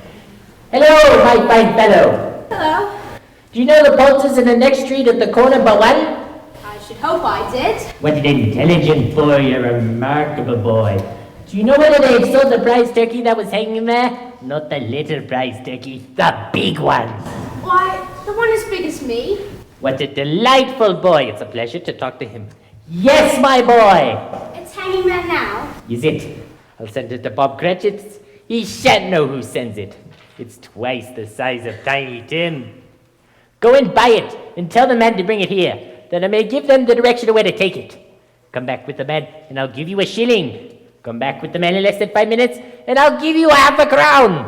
Hello, my fine fellow. Hello. Do you know the pulses in the next street at the corner but one? I should hope I did. What an intelligent boy, a remarkable boy. Do you know whether they've sold the prize turkey that was hanging there? Not the little prize turkey, the big one. Why, the one as big as me? What a delightful boy. It's a pleasure to talk to him. Yes, my boy. It's hanging there now. Is it? I'll send it to Bob Cratchit's. He shan't know who sends it. It's twice the size of Tiny Tim. Go and buy it, and tell the man to bring it here, that I may give them the direction of where to take it. Come back with the man, and I'll give you a shilling. Come back with the man in less than 5 minutes, and I'll give you half a crown.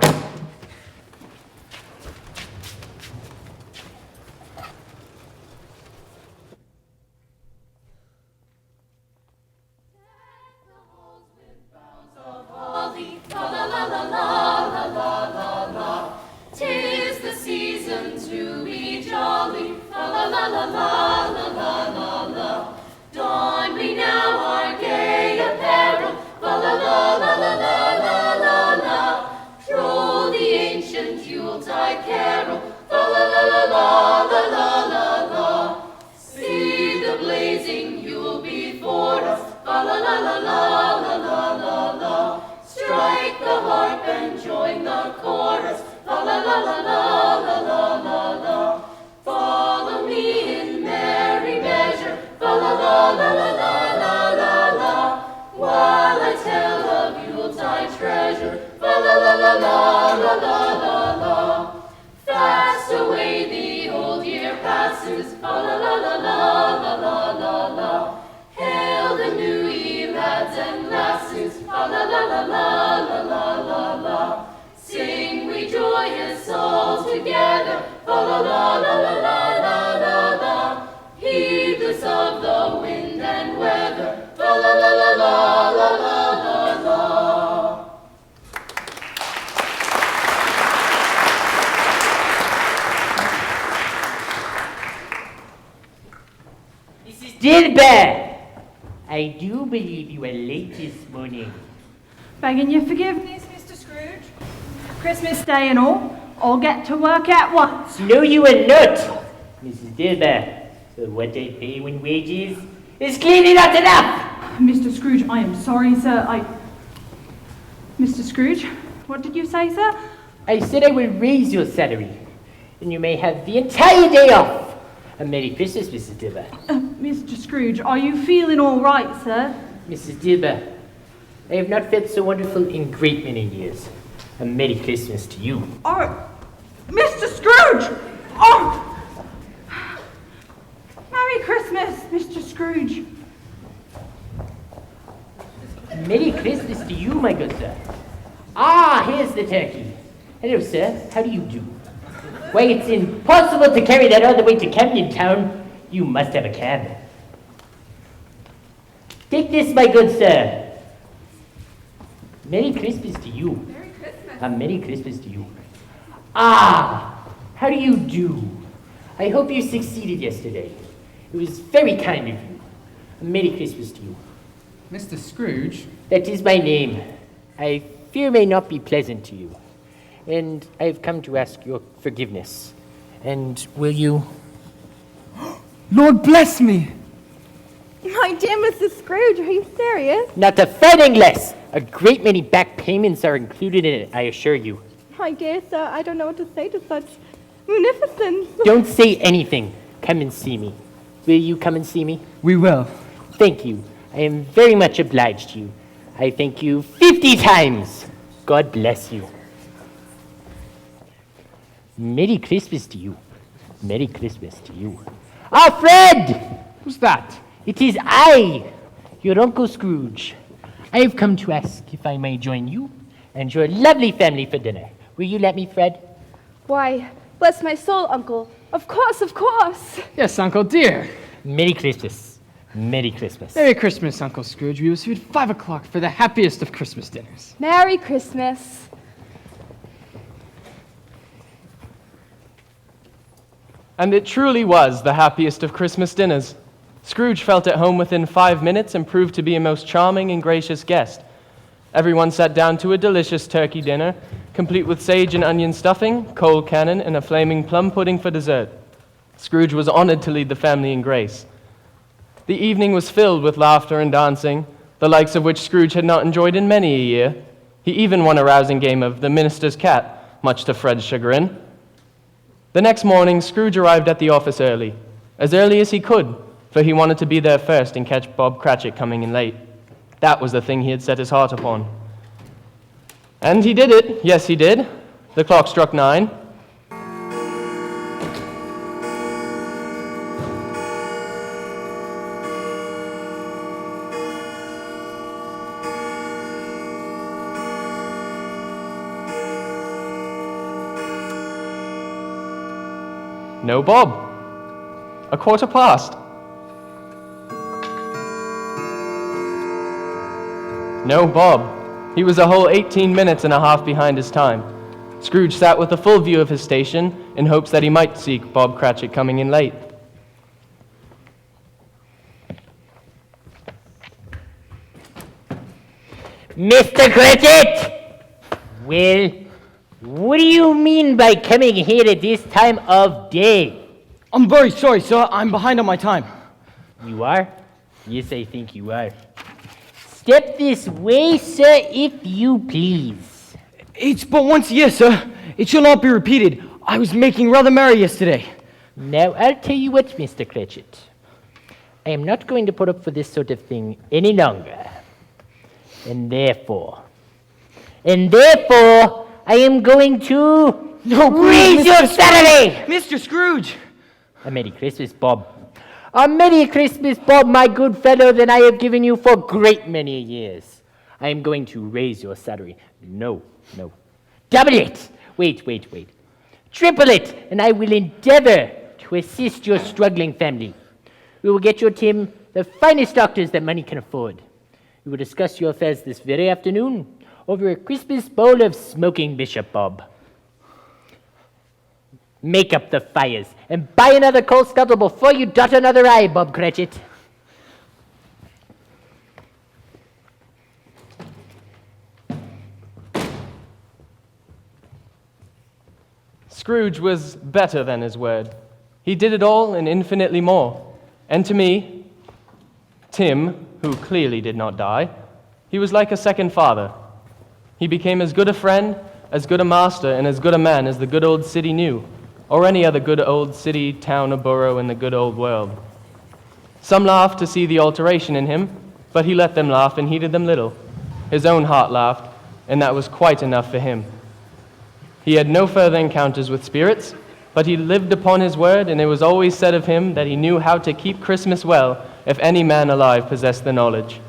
Tis the season to be jolly. La la la la la la la la. Don we now our gay apparel. La la la la la la la la. Troll the ancient Yuletide carol. La la la la la la la la. See the blazing Yule before us. La la la la la la la la. Strike the harp and join the chorus. La la la la la la la la la. Follow me in merry measure. La la la la la la la la la. While I tell of Yuletide treasure. La la la la la la la la la. Fast away the old year passes. La la la la la la la la la. Hail the new year, lads and lasses. La la la la la la la la la. Sing we joyous all together. La la la la la la la la la. Heedless of the wind and weather. La la la la la la la la la. Mrs. Dilber, I do believe you were late this morning. Begging your forgiveness, Mr. Scrooge. Christmas Day and all. I'll get to work at once. No, you are not, Mrs. Dilber. For what I pay when wages is clearly not enough. Mr. Scrooge, I am sorry, sir. Mr. Scrooge, What did you say, sir? I said I will raise your salary, and you may have the entire day off. A Merry Christmas, Mrs. Dilber. Mr. Scrooge, are you feeling all right, sir? Mrs. Dilber, I have not felt so wonderful in a great many years. A Merry Christmas to you. Oh, Mr. Scrooge! Oh! Merry Christmas, Mr. Scrooge. Merry Christmas to you, my good sir. Ah, here's the turkey. Hello, sir. How do you do? Why, it's impossible to carry that all the way to Camden Town. You must have a cab. Take this, my good sir. Merry Christmas to you. Merry Christmas. A Merry Christmas to you. Ah, how do you do? I hope you succeeded yesterday. It was very kind of you. A Merry Christmas to you. Mr. Scrooge? That is my name. I fear may not be pleasant to you. And I've come to ask your forgiveness. And will you... Lord bless me! My dear Mr. Scrooge, are you serious? Not a farthing less! A great many back payments are included in it, I assure you. My dear sir, I don't know what to say to such munificence. Don't say anything. Come and see me. Will you come and see me? We will. Thank you. I am very much obliged to you. I thank you 50 times. God bless you. Merry Christmas to you. Merry Christmas to you. Ah, Fred! Who's that? It is I, your Uncle Scrooge. I have come to ask if I may join you and your lovely family for dinner. Will you let me, Fred? Why, bless my soul, Uncle. Of course, of course. Yes, Uncle, dear. Merry Christmas. Merry Christmas. Merry Christmas, Uncle Scrooge. We will see you at 5 o'clock for the happiest of Christmas dinners. Merry Christmas. And it truly was the happiest of Christmas dinners. Scrooge felt at home within 5 minutes and proved to be a most charming and gracious guest. Everyone sat down to a delicious turkey dinner, complete with sage and onion stuffing, cold cannon, and a flaming plum pudding for dessert. Scrooge was honored to lead the family in grace. The evening was filled with laughter and dancing, the likes of which Scrooge had not enjoyed in many a year. He even won a rousing game of the minister's cat, much to Fred's chagrin. The next morning, Scrooge arrived at the office early as he could, for he wanted to be there first and catch Bob Cratchit coming in late. That was the thing he had set his heart upon. And he did it. Yes, he did. The clock struck 9. No Bob. 1:15. No Bob. He was a whole 18 minutes and a half behind his time. Scrooge sat with a full view of his station in hopes that he might see Bob Cratchit coming in late. Mr. Cratchit! Well, what do you mean by coming here at this time of day? I'm very sorry, sir. I'm behind on my time. You are? Yes, I think you are. Step this way, sir, if you please. It's but once a year, sir. It shall not be repeated. I was making rather merry yesterday. Now, I'll tell you what, Mr. Cratchit. I am not going to put up for this sort of thing any longer. And therefore, I am going to raise your salary! Mr. Scrooge! A Merry Christmas, Bob. A Merry Christmas, Bob, my good fellow, that I have given you for a great many years. I am going to raise your salary. No. Double it! Wait. Triple it, and I will endeavor to assist your struggling family. We will get your Tim the finest doctors that money can afford. We will discuss your affairs this very afternoon over a Christmas bowl of smoking Bishop Bob. Make up the fires and buy another coal scuttle before you dot another I, Bob Cratchit. Scrooge was better than his word. He did it all and infinitely more. And to me, Tim, who clearly did not die, he was like a second father. He became as good a friend, as good a master, and as good a man as the good old city knew, or any other good old city, town, or borough in the good old world. Some laughed to see the alteration in him, but he let them laugh and heeded them little. His own heart laughed, and that was quite enough for him. He had no further encounters with spirits, but he lived upon his word, and it was always said of him that he knew how to keep Christmas well if any man alive possessed the knowledge.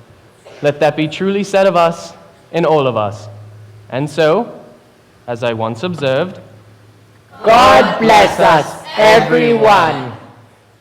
Let that be truly said of us and all of us. And so, as I once observed, God bless us, everyone.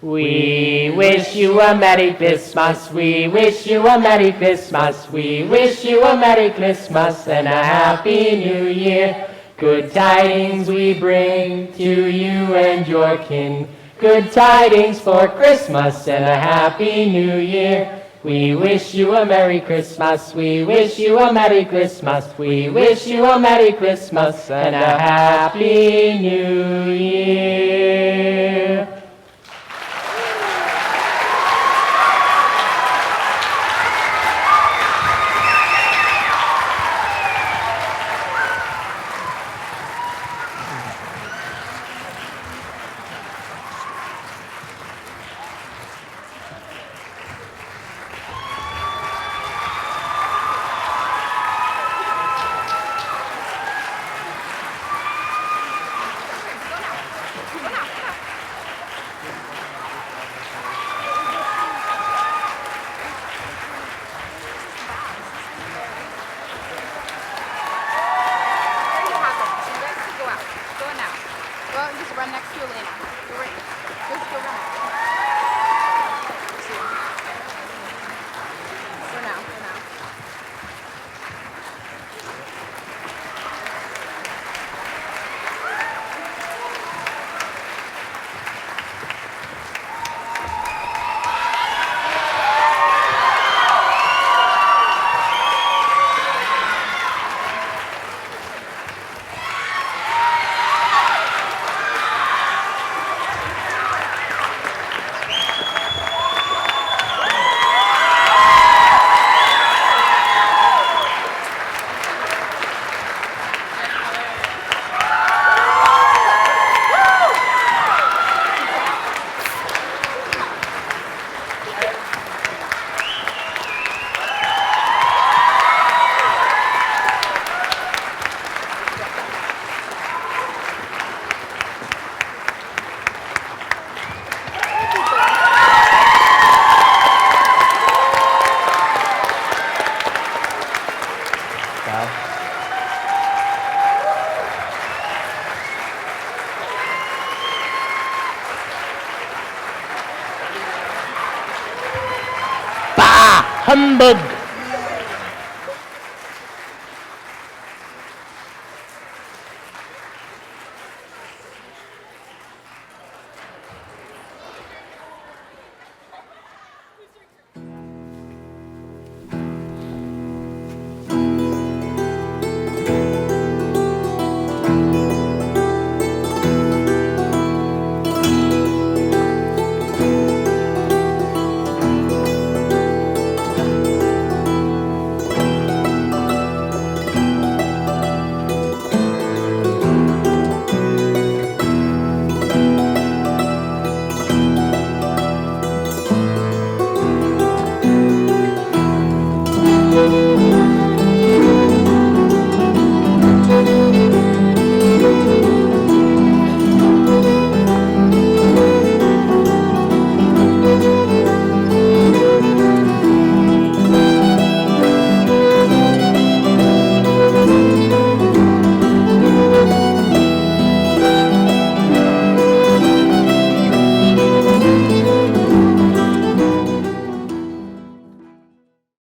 We wish you a Merry Christmas. We wish you a Merry Christmas. We wish you a Merry Christmas and a Happy New Year. Good tidings we bring to you and your kin. Good tidings for Christmas and a Happy New Year. We wish you a Merry Christmas. We wish you a Merry Christmas. We wish you a Merry Christmas and a Happy New Year. Humbug!